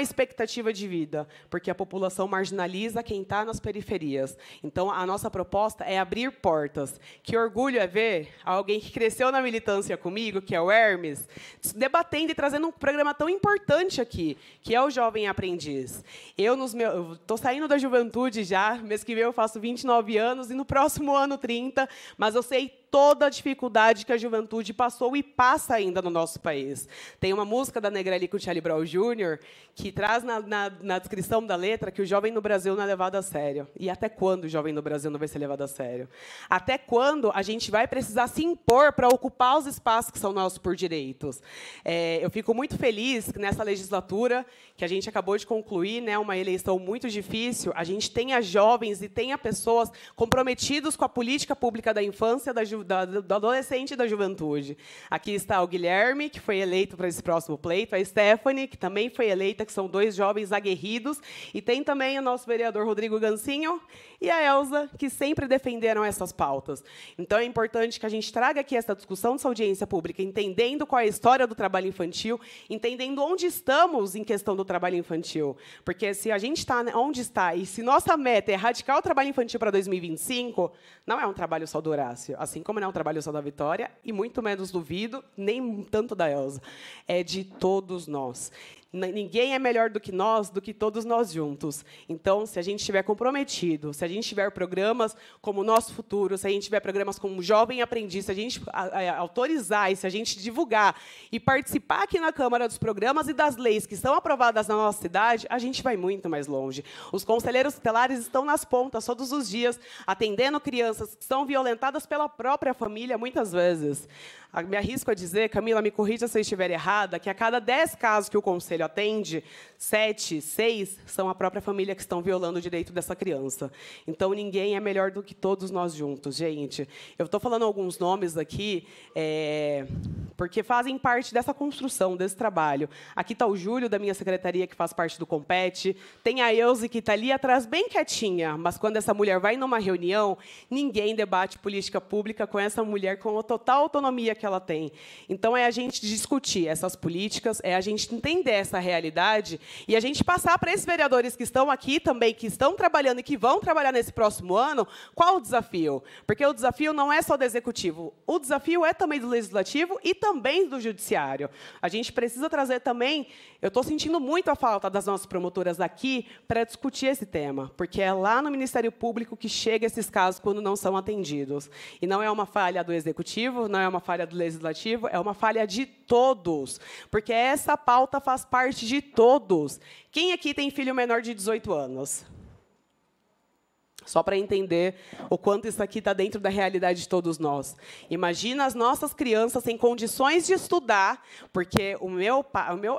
expectativa de vida, porque a população marginaliza quem está nas periferias. Então, a nossa proposta é abrir portas. Que orgulho é ver alguém que cresceu na militância comigo, que é o Hermes, debatendo e trazendo um programa tão importante aqui, que é o Jovem Aprendiz. Eu estou saindo da juventude já, mês que vem eu faço 29 anos, e no próximo ano 30, mas eu sei toda a dificuldade que a juventude passou e passa ainda no nosso país. Tem uma música da Negreli com o Charlie Brown Jr., que traz na descrição da letra que o jovem no Brasil não é levado a sério. E até quando o jovem no Brasil não vai ser levado a sério? Até quando a gente vai precisar se impor para ocupar os espaços que são nossos por direitos? Eu fico muito feliz que nessa legislatura, que a gente acabou de concluir, né, uma eleição muito difícil, a gente tenha jovens e tenha pessoas comprometidos com a política pública da infância, do adolescente e da juventude. Aqui está o Guilherme, que foi eleito para esse próximo pleito, a Stephanie, que também foi eleita, que são dois jovens aguerridos, e tem também o nosso vereador Rodrigo Gancinho e a Elza, que sempre defenderam essas pautas. Então, é importante que a gente traga aqui essa discussão dessa audiência pública, entendendo qual é a história do trabalho infantil, entendendo onde estamos em questão do trabalho infantil. Porque se a gente está onde está, e se nossa meta é erradicar o trabalho infantil para 2025, não é um trabalho só do Horácio, assim como não é um trabalho só da Vitória, e muito menos do Vido, nem tanto da Elza. É de todos nós. Ninguém é melhor do que nós, do que todos nós juntos. Então, se a gente estiver comprometido, se a gente tiver programas como o Nosso Futuro, se a gente tiver programas como Jovem Aprendiz, se a gente autorizar e se a gente divulgar e participar aqui na Câmara dos programas e das leis que são aprovadas na nossa cidade, a gente vai muito mais longe. Os conselheiros tutelares estão nas pontas todos os dias, atendendo crianças que são violentadas pela própria família, muitas vezes. Me arrisco a dizer, Camila, me corrija se eu estiver errada, que a cada 10 casos que o Conselho atende, 7, 6 são a própria família que estão violando o direito dessa criança. Então, ninguém é melhor do que todos nós juntos, gente. Eu estou falando alguns nomes aqui, porque fazem parte dessa construção, desse trabalho. Aqui está o Júlio, da minha secretaria, que faz parte do Compete. Tem a Elze, que está ali atrás, bem quietinha, mas quando essa mulher vai numa reunião, ninguém debate política pública com essa mulher, com a total autonomia que ela tem. Então, é a gente discutir essas políticas, é a gente entender essa realidade e a gente passar para esses vereadores que estão aqui também, que estão trabalhando e que vão trabalhar nesse próximo ano, qual o desafio? Porque o desafio não é só do Executivo, o desafio é também do Legislativo e também do Judiciário. A gente precisa trazer também, eu estou sentindo muito a falta das nossas promotoras aqui para discutir esse tema, porque é lá no Ministério Público que chega esses casos quando não são atendidos. E não é uma falha do Executivo, não é uma falha do Legislativo, é uma falha de todos, porque essa pauta faz parte de todos. Quem aqui tem filho menor de 18 anos? Só para entender o quanto isso aqui está dentro da realidade de todos nós. Imagina as nossas crianças sem condições de estudar, porque o meu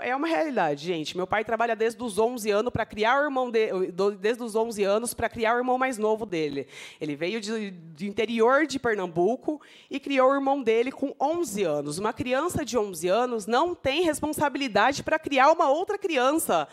é uma realidade, gente. Meu pai trabalha desde os 11 anos para criar o irmão desde os 11 anos para criar o irmão mais novo dele. Ele veio do interior de Pernambuco e criou o irmão dele com 11 anos. Uma criança de 11 anos não tem responsabilidade para criar uma outra criança.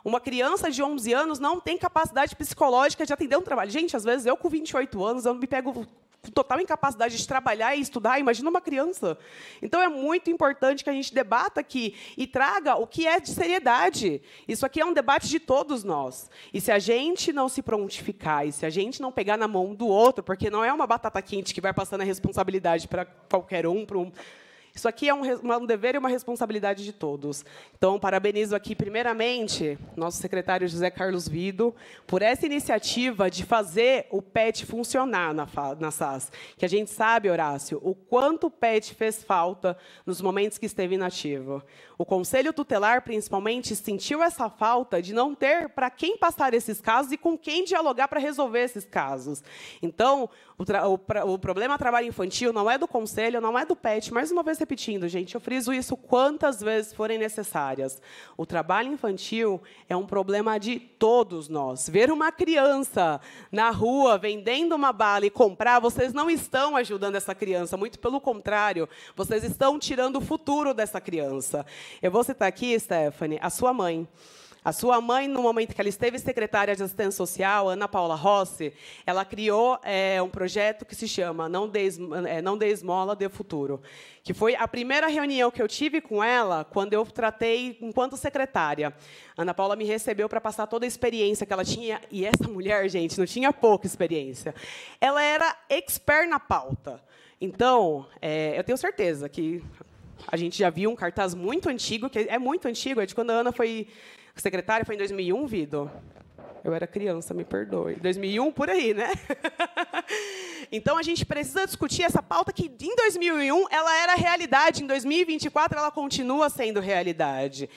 Uma criança de 11 anos não tem capacidade psicológica de atender um trabalho. Gente, às vezes, eu com 28 anos, eu me pego com total incapacidade de trabalhar e estudar. Imagina uma criança. Então, é muito importante que a gente debata aqui e traga o que é de seriedade. Isso aqui é um debate de todos nós. E se a gente não se prontificar, e se a gente não pegar na mão do outro, porque não é uma batata quente que vai passando a responsabilidade para qualquer um, para um... Isso aqui é um dever e uma responsabilidade de todos. Então, parabenizo aqui, primeiramente, nosso secretário José Carlos Vido, por essa iniciativa de fazer o PET funcionar na SAS. Que a gente sabe, Horácio, o quanto o PET fez falta nos momentos que esteve inativo. O Conselho Tutelar, principalmente, sentiu essa falta de não ter para quem passar esses casos e com quem dialogar para resolver esses casos. Então, o problema trabalho infantil não é do Conselho, não é do PET. Mais uma vez repetindo, gente, eu friso isso quantas vezes forem necessárias. O trabalho infantil é um problema de todos nós. Ver uma criança na rua vendendo uma bala e comprar, vocês não estão ajudando essa criança, muito pelo contrário, vocês estão tirando o futuro dessa criança. Eu vou citar aqui, Stephanie, a sua mãe. A sua mãe, no momento que ela esteve secretária de Assistência Social, Ana Paula Rossi, ela criou um projeto que se chama Não Dê Esmola, Dê Futuro, que foi a primeira reunião que eu tive com ela quando eu tratei enquanto secretária. Ana Paula me recebeu para passar toda a experiência que ela tinha, e essa mulher, gente, não tinha pouca experiência. Ela era expert na pauta. Então, eu tenho certeza que a gente já viu um cartaz muito antigo, que é muito antigo, é de quando a Ana foi secretária, foi em 2001, Vido? Eu era criança, me perdoe. 2001, por aí, né? Então, a gente precisa discutir essa pauta que, em 2001, ela era realidade. Em 2024, ela continua sendo realidade.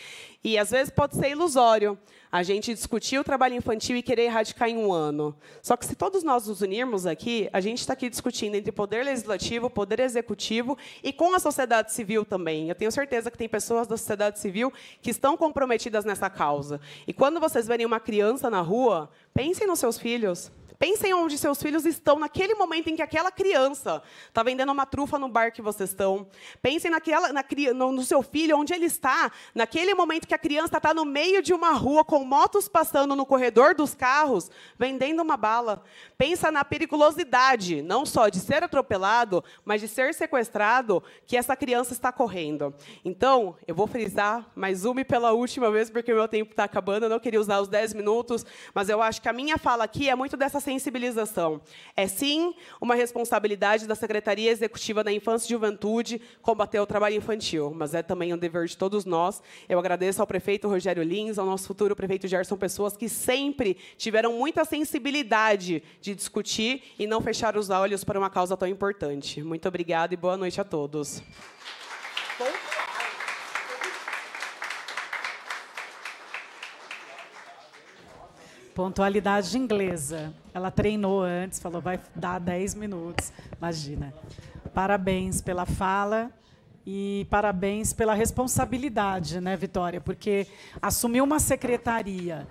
E, às vezes, pode ser ilusório a gente discutir o trabalho infantil e querer erradicar em um ano. Só que, se todos nós nos unirmos aqui, a gente está aqui discutindo entre poder legislativo, poder executivo e com a sociedade civil também. Eu tenho certeza que tem pessoas da sociedade civil que estão comprometidas nessa causa. E, quando vocês verem uma criança na rua, pensem nos seus filhos. Pensem onde seus filhos estão naquele momento em que aquela criança está vendendo uma trufa no bar que vocês estão. Pensem no seu filho, onde ele está, naquele momento que a criança está no meio de uma rua, com motos passando no corredor dos carros, vendendo uma bala. Pensa na periculosidade, não só de ser atropelado, mas de ser sequestrado, que essa criança está correndo. Então, eu vou frisar mais uma e pela última vez, porque o meu tempo está acabando, eu não queria usar os 10 minutos, mas eu acho que a minha fala aqui é muito dessa sensibilização. É, sim, uma responsabilidade da Secretaria Executiva da Infância e Juventude combater o trabalho infantil, mas é também um dever de todos nós. Eu agradeço ao prefeito Rogério Lins, ao nosso futuro prefeito Gerson Pessoas, que sempre tiveram muita sensibilidade de discutir e não fechar os olhos para uma causa tão importante. Muito obrigada e boa noite a todos. Pontualidade inglesa. Ela treinou antes, falou, vai dar 10 minutos. Imagina. Parabéns pela fala e parabéns pela responsabilidade, né, Vitória? Porque assumir uma secretaria,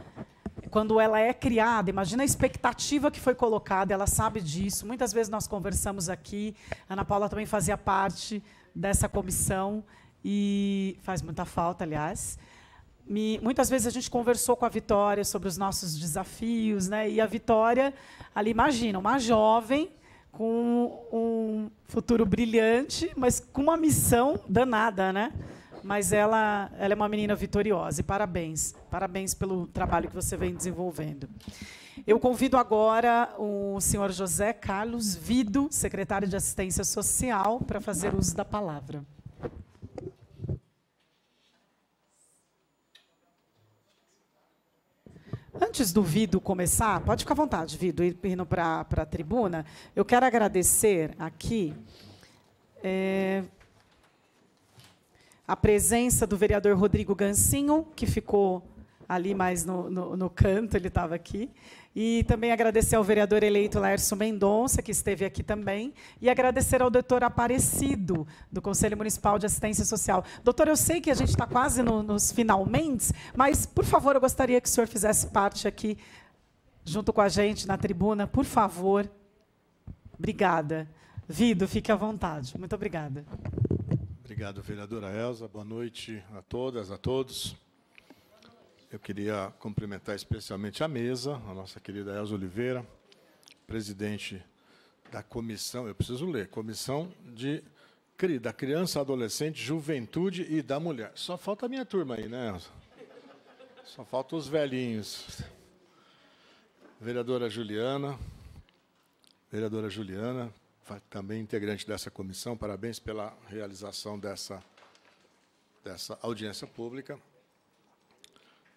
quando ela é criada, imagina a expectativa que foi colocada, ela sabe disso. Muitas vezes nós conversamos aqui, a Ana Paula também fazia parte dessa comissão, e faz muita falta, aliás. Muitas vezes a gente conversou com a Vitória sobre os nossos desafios, né? E a Vitória, ali, imagina, uma jovem com um futuro brilhante, mas com uma missão danada, né? Mas ela é uma menina vitoriosa, e parabéns. Parabéns pelo trabalho que você vem desenvolvendo. Eu convido agora o senhor José Carlos Vido, secretário de Assistência Social, para fazer uso da palavra. Antes do Vido começar, pode ficar à vontade, Vido, indo para a tribuna. Eu quero agradecer aqui a presença do vereador Rodrigo Gancinho, que ficou ali mais no canto, ele estava aqui. E também agradecer ao vereador eleito Laércio Mendonça, que esteve aqui também, e agradecer ao doutor Aparecido, do Conselho Municipal de Assistência Social. Doutor, eu sei que a gente está quase nos finalmente, mas, por favor, eu gostaria que o senhor fizesse parte aqui, junto com a gente, na tribuna, por favor. Obrigada. Vido, fique à vontade. Muito obrigada. Obrigado, vereadora Elza. Boa noite a todas, a todos. Eu queria cumprimentar especialmente a mesa, a nossa querida Elza Oliveira, presidente da comissão, eu preciso ler, Comissão da Criança, Adolescente, Juventude e da Mulher. Só falta a minha turma aí, né, Elza? Só faltam os velhinhos. Vereadora Juliana, também integrante dessa comissão, parabéns pela realização dessa audiência pública.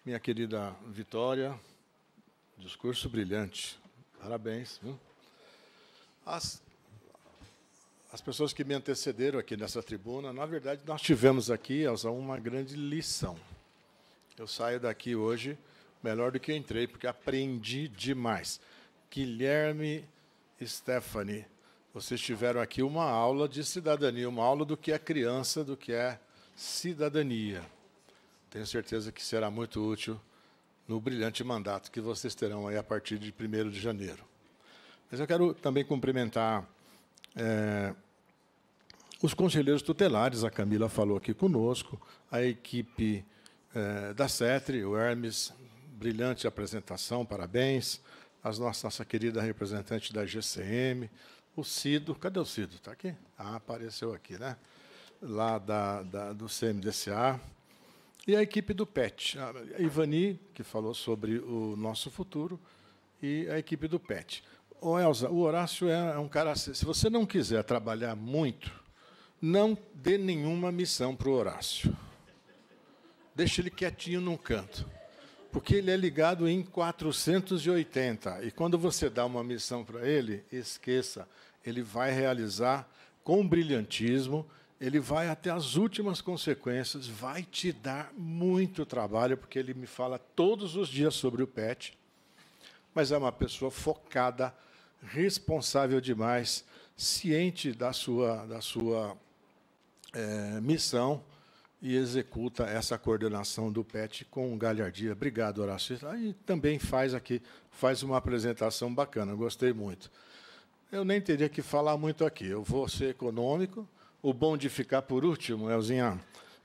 Minha querida Vitória, discurso brilhante. Parabéns. Viu? As pessoas que me antecederam aqui nessa tribuna, na verdade, nós tivemos aqui, Elza, uma grande lição. Eu saio daqui hoje melhor do que entrei, porque aprendi demais. Guilherme e Stephanie, vocês tiveram aqui uma aula de cidadania, uma aula do que é criança, do que é cidadania. Tenho certeza que será muito útil no brilhante mandato que vocês terão aí a partir de 1º de janeiro. Mas eu quero também cumprimentar os conselheiros tutelares, a Camila falou aqui conosco, a equipe da CETRE, o Hermes, brilhante apresentação, parabéns, a nossa querida representante da GCM, o Cido, cadê o Cido? Está aqui? Ah, apareceu aqui, né? Lá do CMDCA. E a equipe do PET, a Ivani, que falou sobre o nosso futuro, e a equipe do PET. Ô, Elza, o Horácio é um cara... Se você não quiser trabalhar muito, não dê nenhuma missão para o Horácio. Deixe ele quietinho num canto, porque ele é ligado em 480, e quando você dá uma missão para ele, esqueça, ele vai realizar com brilhantismo, ele vai até as últimas consequências, vai te dar muito trabalho, porque ele me fala todos os dias sobre o PET, mas é uma pessoa focada, responsável demais, ciente da sua missão, e executa essa coordenação do PET com galhardia. Obrigado, Horácio. E também faz uma apresentação bacana, gostei muito. Eu nem teria que falar muito aqui, eu vou ser econômico. O bom de ficar por último, Elzinha,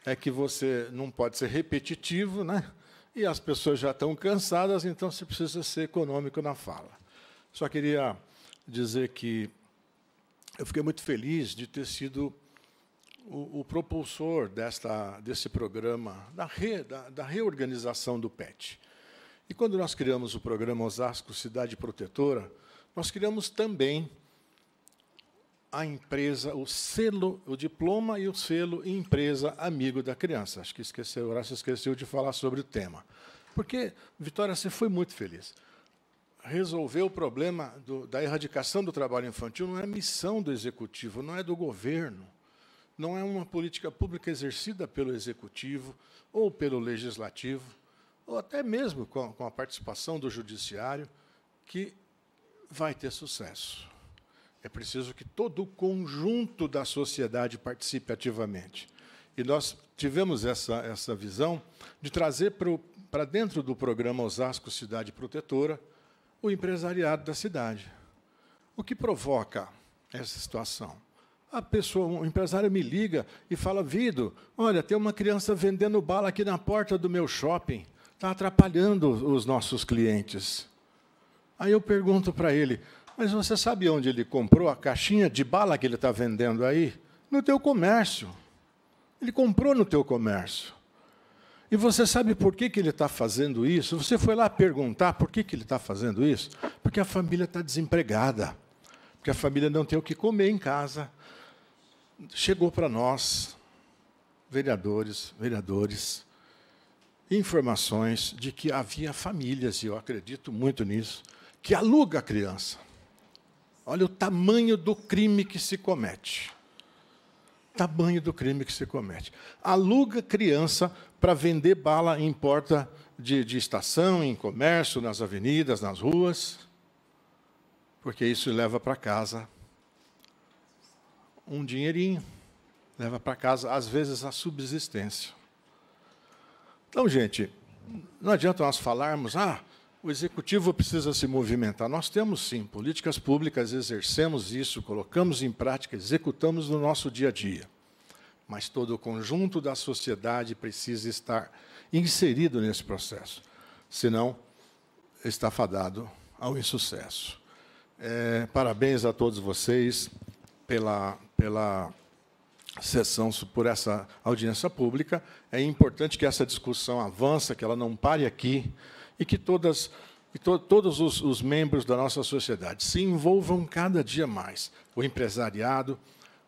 é que você não pode ser repetitivo, né? E as pessoas já estão cansadas, então você precisa ser econômico na fala. Só queria dizer que eu fiquei muito feliz de ter sido o propulsor desse programa, da reorganização do PET. E quando nós criamos o programa Osasco Cidade Protetora, nós criamos também a empresa, o selo, o diploma e o selo Empresa Amigo da Criança. Acho que o Horácio esqueceu de falar sobre o tema. Porque, Vitória, você foi muito feliz. Resolver o problema da erradicação do trabalho infantil não é missão do Executivo, não é do governo, não é uma política pública exercida pelo Executivo ou pelo Legislativo, ou até mesmo com a participação do Judiciário, que vai ter sucesso. É preciso que todo o conjunto da sociedade participe ativamente. E nós tivemos essa visão de trazer para dentro do programa Osasco Cidade Protetora o empresariado da cidade. O que provoca essa situação? O empresário me liga e fala: Vido, olha, tem uma criança vendendo bala aqui na porta do meu shopping, está atrapalhando os nossos clientes. Aí eu pergunto para ele: mas você sabe onde ele comprou a caixinha de bala que ele está vendendo aí? No teu comércio. Ele comprou no teu comércio. E você sabe por que ele está fazendo isso? Você foi lá perguntar por que ele está fazendo isso? Porque a família está desempregada, porque a família não tem o que comer em casa. Chegou para nós, vereadores, informações de que havia famílias, e eu acredito muito nisso, que aluga a criança. Olha o tamanho do crime que se comete. Tamanho do crime que se comete. Aluga criança para vender bala em porta de estação, em comércio, nas avenidas, nas ruas, porque isso leva para casa um dinheirinho, leva para casa, às vezes, a subsistência. Então, gente, não adianta nós falarmos: o Executivo precisa se movimentar. Nós temos, sim, políticas públicas, exercemos isso, colocamos em prática, executamos no nosso dia a dia. Mas todo o conjunto da sociedade precisa estar inserido nesse processo, senão está fadado ao insucesso. Parabéns a todos vocês pela sessão, por essa audiência pública. É importante que essa discussão avance, que ela não pare aqui, e que todos os membros da nossa sociedade se envolvam cada dia mais. O empresariado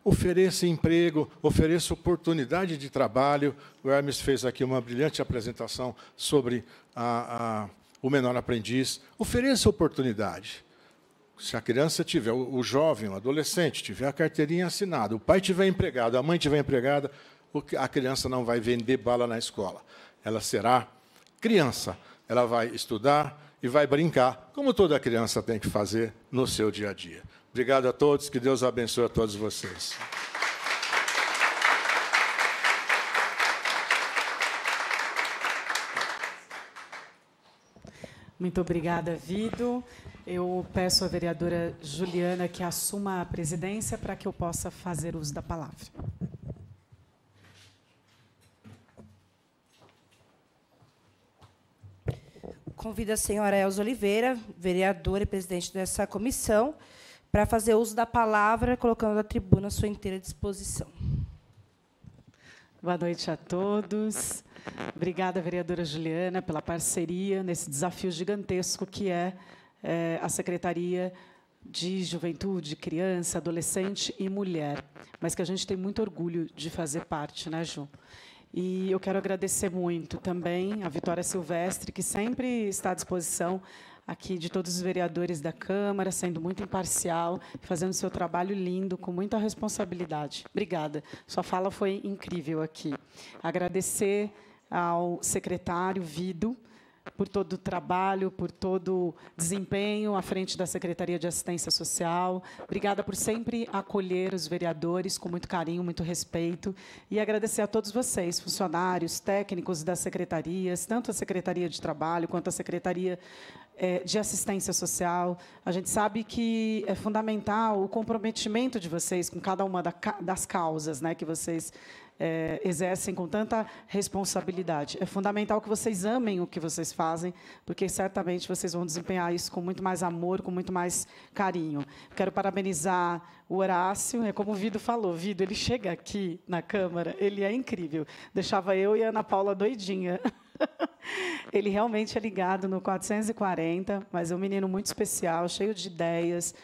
ofereça emprego, ofereça oportunidade de trabalho. O Hermes fez aqui uma brilhante apresentação sobre o menor aprendiz. Ofereça oportunidade. Se a criança tiver, o jovem, o adolescente, tiver a carteirinha assinada, o pai tiver empregado, a mãe tiver empregada, a criança não vai vender bala na escola. Ela será criança. Ela vai estudar e vai brincar, como toda criança tem que fazer no seu dia a dia. Obrigado a todos, que Deus abençoe a todos vocês. Muito obrigada, Vido. Eu peço à vereadora Juliana que assuma a presidência para que eu possa fazer uso da palavra. Convido a senhora Elza Oliveira, vereadora e presidente dessa comissão, para fazer uso da palavra, colocando na tribuna à sua inteira disposição. Boa noite a todos. Obrigada, vereadora Juliana, pela parceria nesse desafio gigantesco que é a Secretaria de Juventude, Criança, Adolescente e Mulher, mas que a gente tem muito orgulho de fazer parte, né, Ju? E eu quero agradecer muito também a Vitória Silvestre, que sempre está à disposição aqui de todos os vereadores da Câmara, sendo muito imparcial, fazendo seu trabalho lindo, com muita responsabilidade. Obrigada. Sua fala foi incrível aqui. Agradecer ao secretário Vido por todo o trabalho, por todo o desempenho à frente da Secretaria de Assistência Social. Obrigada por sempre acolher os vereadores com muito carinho, muito respeito. E agradecer a todos vocês, funcionários, técnicos das secretarias, tanto a Secretaria de Trabalho quanto a Secretaria de Assistência Social. A gente sabe que é fundamental o comprometimento de vocês com cada uma das causas, né, que vocês exercem com tanta responsabilidade. É fundamental que vocês amem o que vocês fazem, porque certamente vocês vão desempenhar isso com muito mais amor, com muito mais carinho. Quero parabenizar o Horácio, como o Vido falou. Vido, ele chega aqui na Câmara, ele é incrível. Deixava eu e a Ana Paula doidinha. Ele realmente é ligado no 440, mas é um menino muito especial, cheio de ideias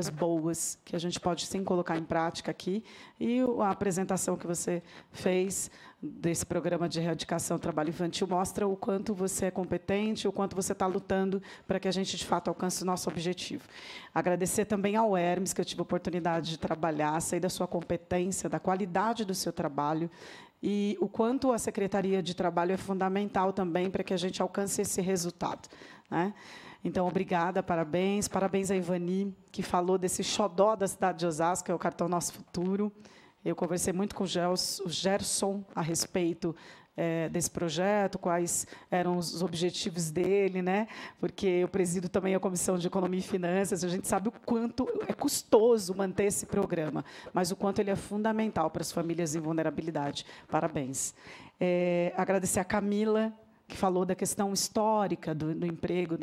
boas, que a gente pode, sim, colocar em prática aqui. E a apresentação que você fez desse programa de erradicação do trabalho infantil mostra o quanto você é competente, o quanto você está lutando para que a gente, de fato, alcance o nosso objetivo. Agradecer também ao Hermes, que eu tive a oportunidade de trabalhar, sei da sua competência, da qualidade do seu trabalho, e o quanto a Secretaria de Trabalho é fundamental também para que a gente alcance esse resultado, né? Então, obrigada, parabéns. Parabéns a Ivani, que falou desse xodó da cidade de Osasco, que é o cartão Nosso Futuro. Eu conversei muito com o Gerson a respeito desse projeto, quais eram os objetivos dele, né? Porque eu presido também a Comissão de Economia e Finanças, a gente sabe o quanto é custoso manter esse programa, mas o quanto ele é fundamental para as famílias em vulnerabilidade. Parabéns. Agradecer a Camila, que falou da questão histórica do emprego,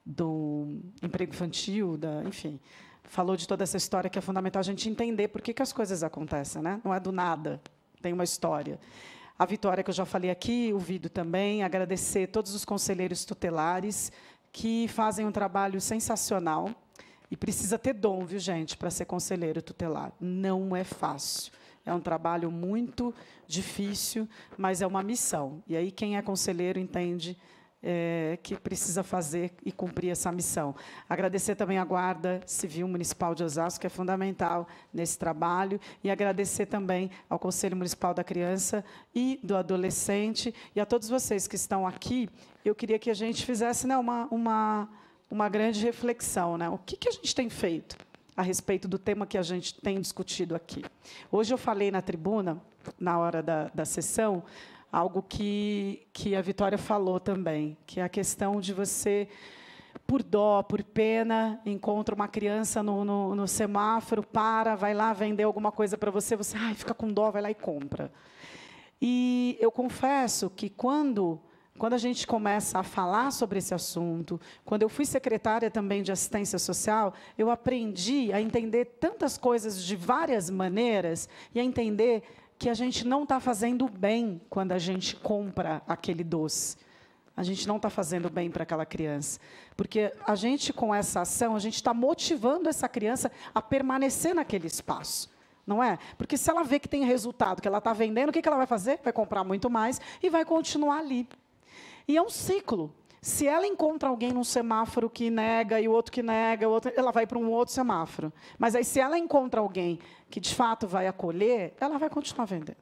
do emprego infantil, enfim, falou de toda essa história que é fundamental a gente entender por que as coisas acontecem, né? Não é do nada. Tem uma história. A Vitória, que eu já falei aqui, o Vido também, agradecer todos os conselheiros tutelares que fazem um trabalho sensacional. E precisa ter dom, viu, gente, para ser conselheiro tutelar. Não é fácil. É um trabalho muito difícil, mas é uma missão. E aí quem é conselheiro entende que precisa fazer e cumprir essa missão. Agradecer também à Guarda Civil Municipal de Osasco, que é fundamental nesse trabalho, e agradecer também ao Conselho Municipal da Criança e do Adolescente, e a todos vocês que estão aqui. Eu queria que a gente fizesse, né, uma grande reflexão, né? O que a gente tem feito a respeito do tema que a gente tem discutido aqui? Hoje eu falei na tribuna, na hora da sessão, algo que a Vitória falou também, que é a questão de você, por dó, por pena, encontra uma criança no semáforo, vai lá vender alguma coisa para você, fica com dó, vai lá e compra. E eu confesso que, quando a gente começa a falar sobre esse assunto, quando eu fui secretária também de assistência social, eu aprendi a entender tantas coisas de várias maneiras e a entender que a gente não está fazendo bem quando a gente compra aquele doce. A gente não está fazendo bem para aquela criança. Porque a gente, com essa ação, a gente está motivando essa criança a permanecer naquele espaço. Não é? Porque se ela vê que tem resultado, que ela está vendendo, o que ela vai fazer? Vai comprar muito mais e vai continuar ali. E é um ciclo. Se ela encontra alguém num semáforo que nega, e o outro que nega, ela vai para um outro semáforo. Mas aí, se ela encontra alguém que, de fato, vai acolher, ela vai continuar vendendo.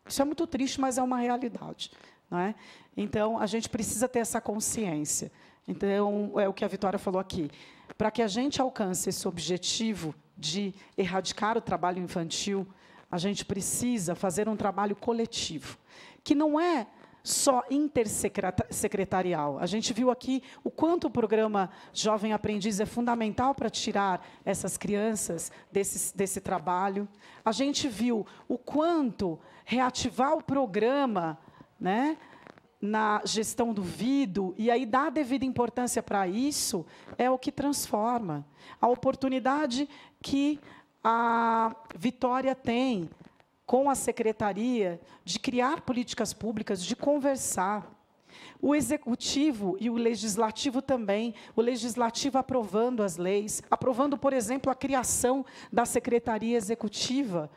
Isso é muito triste, mas é uma realidade. Não é? Então, a gente precisa ter essa consciência. Então, é o que a Vitória falou aqui. Para que a gente alcance esse objetivo de erradicar o trabalho infantil, a gente precisa fazer um trabalho coletivo, que não é só intersecretarial. A gente viu aqui o quanto o programa Jovem Aprendiz é fundamental para tirar essas crianças desse trabalho. A gente viu o quanto reativar o programa, né, na gestão do Vido, e aí dar devida importância para isso, é o que transforma. A oportunidade que a Vitória tem com a Secretaria de criar políticas públicas, de conversar. O Executivo e o Legislativo também. O Legislativo aprovando as leis, aprovando, por exemplo, a criação da Secretaria Executiva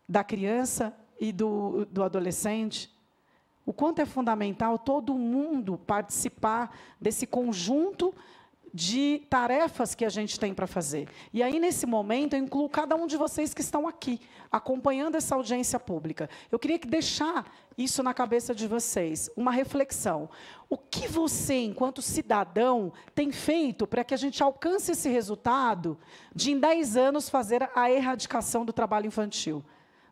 da Criança e do Adolescente. O quanto é fundamental todo mundo participar desse conjunto de tarefas que a gente tem para fazer. E aí, nesse momento, eu incluo cada um de vocês que estão aqui, acompanhando essa audiência pública. Eu queria deixar isso na cabeça de vocês, uma reflexão. O que você, enquanto cidadão, tem feito para que a gente alcance esse resultado de, em 10 anos, fazer a erradicação do trabalho infantil?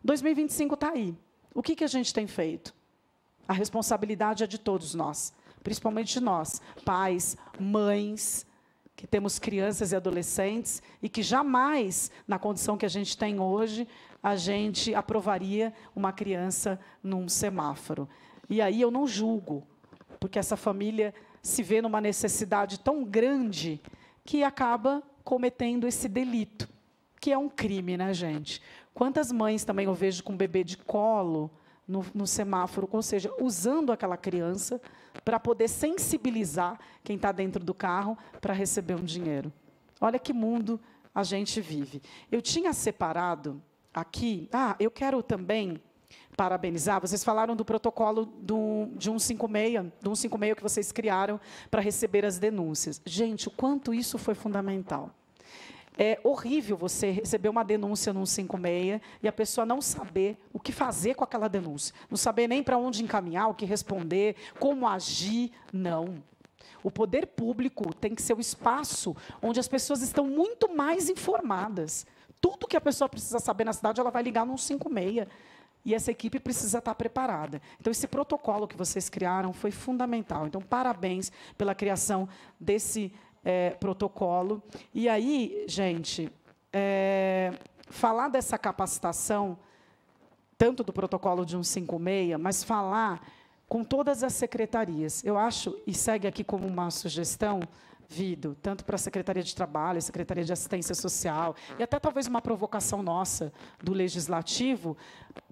2025 está aí. O que a gente tem feito? A responsabilidade é de todos nós, principalmente de nós, pais, mães, que temos crianças e adolescentes, e que jamais, na condição que a gente tem hoje, a gente aprovaria uma criança num semáforo. E aí eu não julgo, porque essa família se vê numa necessidade tão grande que acaba cometendo esse delito, que é um crime, né, gente? Quantas mães também eu vejo com bebê de colo, no semáforo, ou seja, usando aquela criança para poder sensibilizar quem está dentro do carro para receber um dinheiro. Olha que mundo a gente vive. Eu tinha separado aqui... eu quero também parabenizar. Vocês falaram do protocolo de 156 que vocês criaram para receber as denúncias. Gente, o quanto isso foi fundamental. É horrível você receber uma denúncia no 156 e a pessoa não saber o que fazer com aquela denúncia. Não saber nem para onde encaminhar, o que responder, como agir. Não. O poder público tem que ser o espaço onde as pessoas estão muito mais informadas. Tudo que a pessoa precisa saber na cidade, ela vai ligar no 156. E essa equipe precisa estar preparada. Então, esse protocolo que vocês criaram foi fundamental. Então, parabéns pela criação desse protocolo. E aí, gente, falar dessa capacitação, tanto do protocolo de 156, mas falar com todas as secretarias. Eu acho, e segue aqui como uma sugestão, Vido, tanto para a Secretaria de Trabalho, a Secretaria de Assistência Social, e até talvez uma provocação nossa do Legislativo,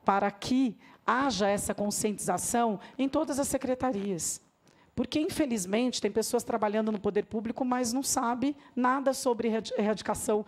para que haja essa conscientização em todas as secretarias. Porque, infelizmente, tem pessoas trabalhando no poder público, mas não sabe nada sobre erradicação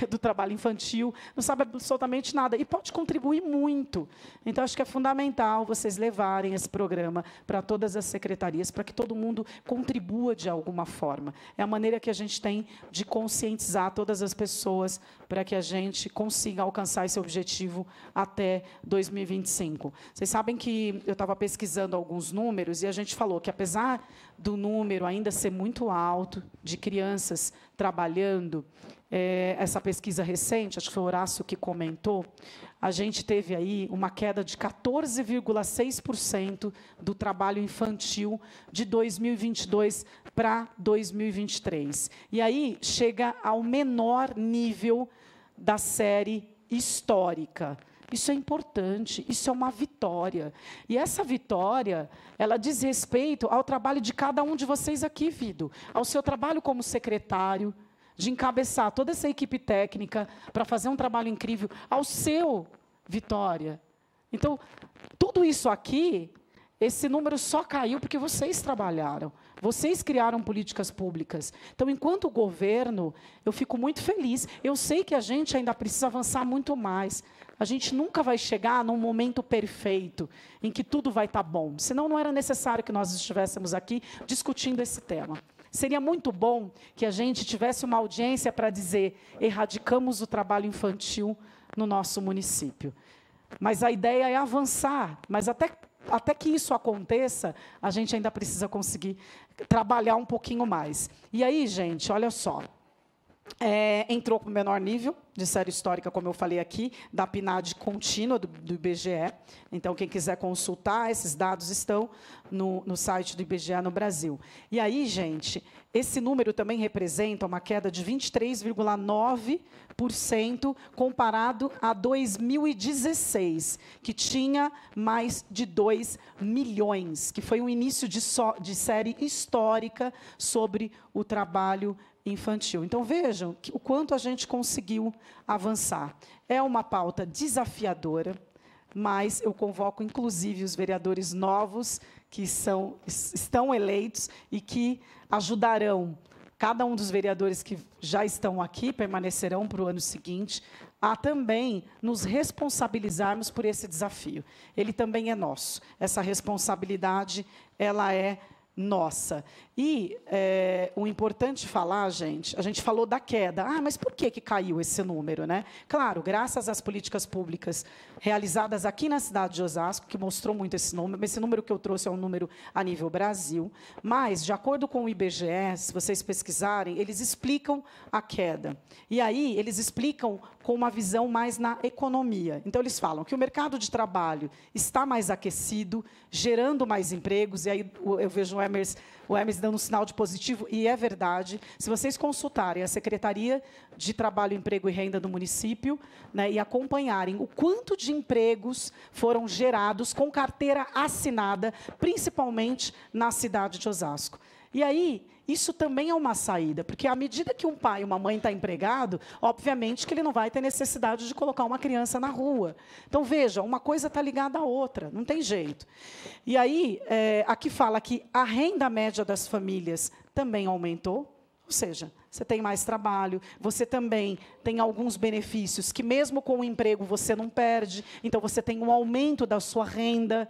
do trabalho infantil, não sabe absolutamente nada, e pode contribuir muito. Então, acho que é fundamental vocês levarem esse programa para todas as secretarias, para que todo mundo contribua de alguma forma. É a maneira que a gente tem de conscientizar todas as pessoas para que a gente consiga alcançar esse objetivo até 2025. Vocês sabem que eu estava pesquisando alguns números e a gente falou que, apesar do número ainda ser muito alto de crianças trabalhando, essa pesquisa recente, acho que foi o Horácio que comentou, a gente teve aí uma queda de 14,6% do trabalho infantil de 2022 para 2023. E aí chega ao menor nível da série histórica. Isso é importante, isso é uma vitória. E essa vitória, ela diz respeito ao trabalho de cada um de vocês aqui, Vido, ao seu trabalho como secretário, de encabeçar toda essa equipe técnica para fazer um trabalho incrível, ao seu, Vitória. Então, tudo isso aqui, esse número só caiu porque vocês trabalharam, vocês criaram políticas públicas. Então, enquanto governo, eu fico muito feliz. Eu sei que a gente ainda precisa avançar muito mais. A gente nunca vai chegar num momento perfeito, em que tudo vai estar bom. Senão, não era necessário que nós estivéssemos aqui discutindo esse tema. Seria muito bom que a gente tivesse uma audiência para dizer: erradicamos o trabalho infantil no nosso município. Mas a ideia é avançar. Mas até que isso aconteça, a gente ainda precisa conseguir trabalhar um pouquinho mais. E aí, gente, olha só. Entrou para o menor nível de série histórica, como eu falei aqui, da PNAD contínua do IBGE. Então, quem quiser consultar, esses dados estão no site do IBGE no Brasil. E aí, gente, esse número também representa uma queda de 23,9% comparado a 2016, que tinha mais de 2 milhões, que foi um início de série histórica sobre o trabalho infantil. Então, vejam o quanto a gente conseguiu avançar. É uma pauta desafiadora, mas eu convoco, inclusive, os vereadores novos que estão eleitos e que ajudarão, cada um dos vereadores que já estão aqui, permanecerão para o ano seguinte, a também nos responsabilizarmos por esse desafio. Ele também é nosso. Essa responsabilidade, ela é nossa. E o importante falar, gente, a gente falou da queda. Mas por que caiu esse número, né? Claro, graças às políticas públicas realizadas aqui na cidade de Osasco, que mostrou muito esse número. Esse número que eu trouxe é um número a nível Brasil. Mas, de acordo com o IBGE, se vocês pesquisarem, eles explicam a queda. E aí, eles explicam com uma visão mais na economia. Então, eles falam que o mercado de trabalho está mais aquecido, gerando mais empregos, e aí eu vejo o Hermes dando um sinal de positivo, e é verdade. Se vocês consultarem a Secretaria de Trabalho, Emprego e Renda do município, né, e acompanharem o quanto de empregos foram gerados com carteira assinada, principalmente na cidade de Osasco. E aí, isso também é uma saída, porque à medida que um pai e uma mãe está empregado, obviamente que ele não vai ter necessidade de colocar uma criança na rua. Então, veja, uma coisa está ligada à outra, não tem jeito. E aí, aqui fala que a renda média das famílias também aumentou, ou seja, você tem mais trabalho, você também tem alguns benefícios que, mesmo com o emprego, você não perde, então você tem um aumento da sua renda,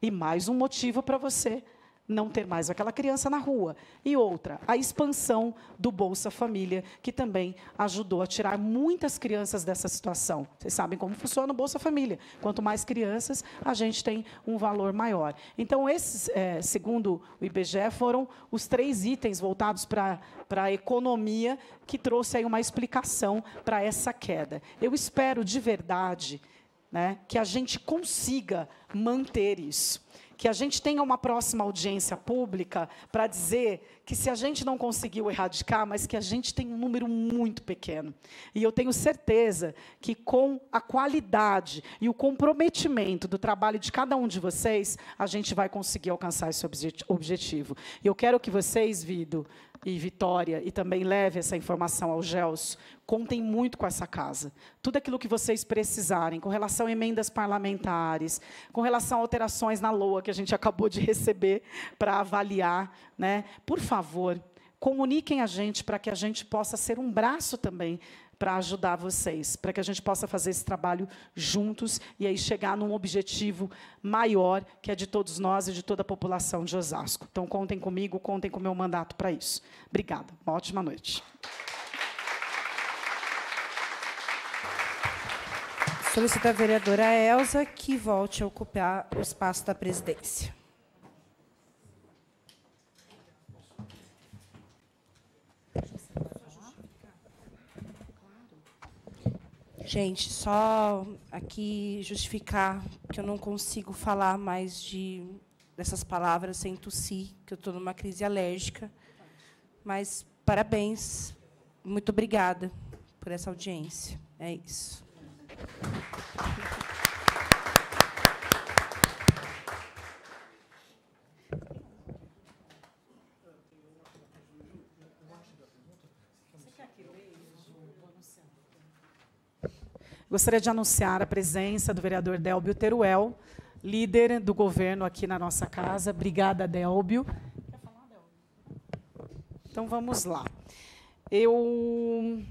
e mais um motivo para você não ter mais aquela criança na rua. E outra, a expansão do Bolsa Família, que também ajudou a tirar muitas crianças dessa situação. Vocês sabem como funciona o Bolsa Família. Quanto mais crianças, a gente tem um valor maior. Então, esses, segundo o IBGE, foram os 3 itens voltados para a economia que trouxe aí uma explicação para essa queda. Eu espero, de verdade, né, que a gente consiga manter isso. Que a gente tenha uma próxima audiência pública para dizer que, se a gente não conseguiu erradicar, mas que a gente tem um número muito pequeno. E eu tenho certeza que, com a qualidade e o comprometimento do trabalho de cada um de vocês, a gente vai conseguir alcançar esse objetivo. E eu quero que vocês, Vido e Vitória, e também leve essa informação ao Gelson, contem muito com essa casa. Tudo aquilo que vocês precisarem, com relação a emendas parlamentares, com relação a alterações na LOA, que a gente acabou de receber para avaliar, né? Por favor, comuniquem a gente para que a gente possa ser um braço também para ajudar vocês, para que a gente possa fazer esse trabalho juntos e aí chegar num objetivo maior, que é de todos nós e de toda a população de Osasco. Então, contem comigo, contem com o meu mandato para isso. Obrigada. Uma ótima noite. Solicito a vereadora Elza que volte a ocupar o espaço da presidência. Gente, só aqui justificar que eu não consigo falar mais dessas palavras sem tossir, que eu estou numa crise alérgica. Mas, parabéns, muito obrigada por essa audiência. É isso. Gostaria de anunciar a presença do vereador Délbio Teruel, líder do governo aqui na nossa casa. Obrigada, Délbio. Quer falar, Délbio? Então, vamos lá. Eu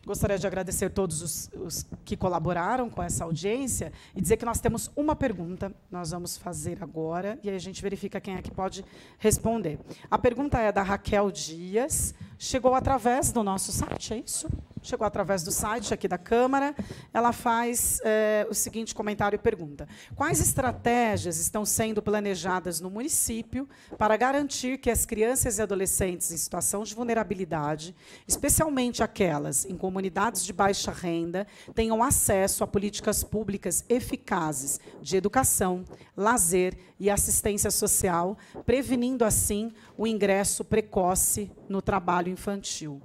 gostaria de agradecer todos os que colaboraram com essa audiência e dizer que nós temos uma pergunta, nós vamos fazer agora, e aí a gente verifica quem é que pode responder. A pergunta é da Raquel Dias, chegou através do nosso site, é isso? Chegou através do site aqui da Câmara. Ela faz o seguinte comentário e pergunta: quais estratégias estão sendo planejadas no município para garantir que as crianças e adolescentes em situação de vulnerabilidade, especialmente aquelas em comunidades de baixa renda, tenham acesso a políticas públicas eficazes de educação, lazer e assistência social, prevenindo, assim, o ingresso precoce no trabalho infantil?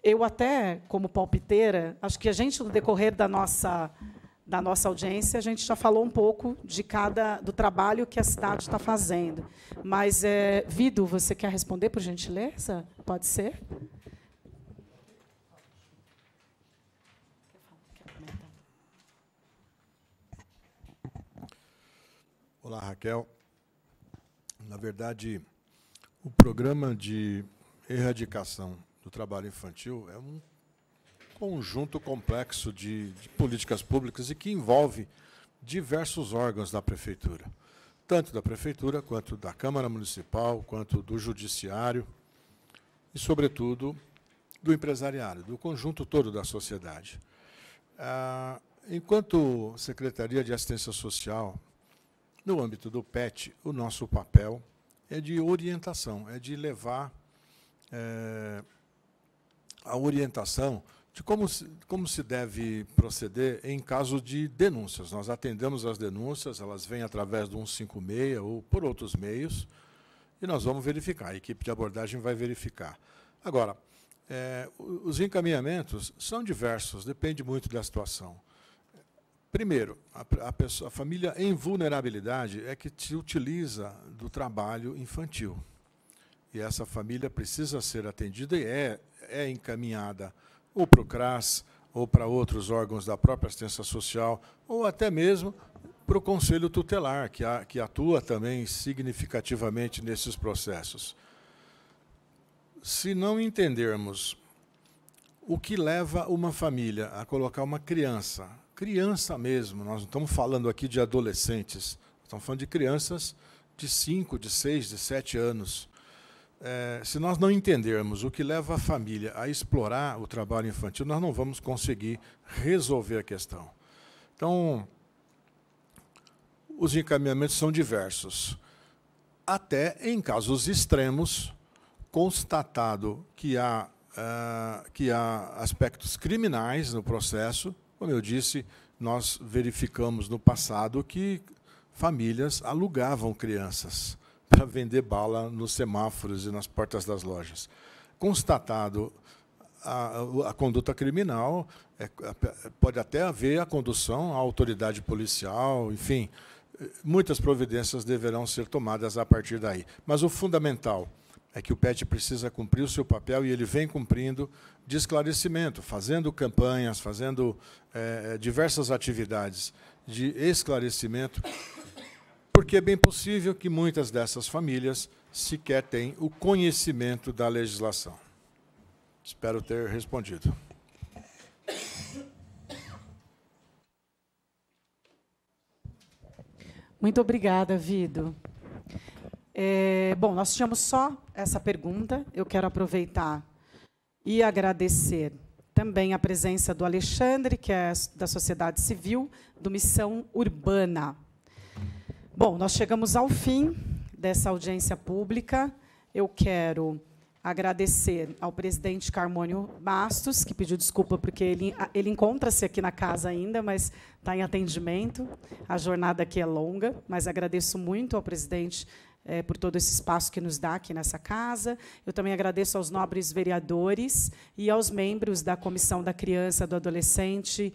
Eu até, como palpiteira, acho que a gente, no decorrer da nossa audiência, a gente já falou um pouco do trabalho que a cidade está fazendo. Mas, Vido, você quer responder, por gentileza? Pode ser? Olá, Raquel. Na verdade, o programa de erradicação do trabalho infantil é um conjunto complexo de políticas públicas e que envolve diversos órgãos da Prefeitura, tanto da Prefeitura, quanto da Câmara Municipal, quanto do Judiciário e, sobretudo, do empresariado, do conjunto todo da sociedade. Enquanto Secretaria de Assistência Social, no âmbito do PET, o nosso papel é de orientação, é de levar a orientação de como se deve proceder em caso de denúncias. Nós atendemos as denúncias, elas vêm através do 156 ou por outros meios, e nós vamos verificar, a equipe de abordagem vai verificar. Agora, os encaminhamentos são diversos, depende muito da situação. Primeiro, a família em vulnerabilidade é que se utiliza do trabalho infantil. e essa família precisa ser atendida e é encaminhada ou para o CRAS, ou para outros órgãos da própria assistência social, ou até mesmo para o Conselho Tutelar, que atua também significativamente nesses processos. Se não entendermos o que leva uma família a colocar uma criança mesmo, nós não estamos falando aqui de adolescentes, estamos falando de crianças de 5, de 6, de 7 anos. Se nós não entendermos o que leva a família a explorar o trabalho infantil, nós não vamos conseguir resolver a questão. Então, os encaminhamentos são diversos. Até em casos extremos, constatado que há aspectos criminais no processo, como eu disse, nós verificamos no passado que famílias alugavam crianças para vender bala nos semáforos e nas portas das lojas. Constatado a conduta criminal, pode até haver a condução à autoridade policial, enfim, muitas providências deverão ser tomadas a partir daí. Mas o fundamental é que o PET precisa cumprir o seu papel e ele vem cumprindo de esclarecimento, fazendo campanhas, fazendo diversas atividades de esclarecimento, porque é bem possível que muitas dessas famílias sequer tenham o conhecimento da legislação. Espero ter respondido. Muito obrigada, Vido. Bom, nós tínhamos só essa pergunta. Eu quero aproveitar e agradecer também a presença do Alexandre, que é da Sociedade Civil, do Missão Urbana. Bom, nós chegamos ao fim dessa audiência pública. Eu quero agradecer ao presidente Carmônio Bastos, que pediu desculpa porque ele encontra-se aqui na casa ainda, mas está em atendimento. A jornada aqui é longa, mas agradeço muito ao presidente por todo esse espaço que nos dá aqui nessa casa. Eu também agradeço aos nobres vereadores e aos membros da Comissão da Criança, do Adolescente,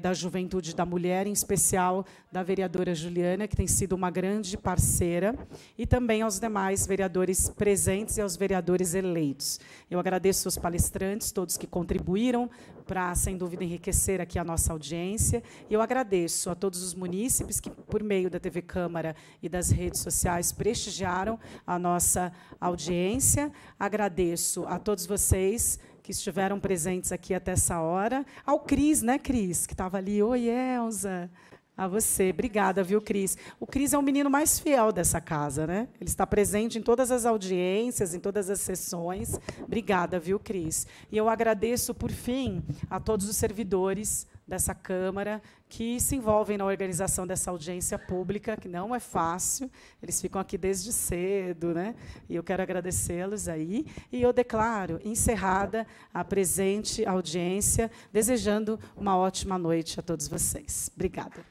da Juventude e da Mulher, em especial da vereadora Juliana, que tem sido uma grande parceira, e também aos demais vereadores presentes e aos vereadores eleitos. Eu agradeço aos palestrantes, todos que contribuíram para, sem dúvida, enriquecer aqui a nossa audiência. E eu agradeço a todos os munícipes que, por meio da TV Câmara e das redes sociais, prestigiaram a nossa audiência. Agradeço a todos vocês que estiveram presentes aqui até essa hora. Ao Cris, né, Cris, que estava ali. Oi, Elza. A você. Obrigada, viu, Cris? O Cris é o menino mais fiel dessa casa, né? Ele está presente em todas as audiências, em todas as sessões. Obrigada, viu, Cris? E eu agradeço, por fim, a todos os servidores dessa Câmara que se envolvem na organização dessa audiência pública, que não é fácil. Eles ficam aqui desde cedo, né? E eu quero agradecê-los aí. E eu declaro encerrada a presente audiência, desejando uma ótima noite a todos vocês. Obrigada.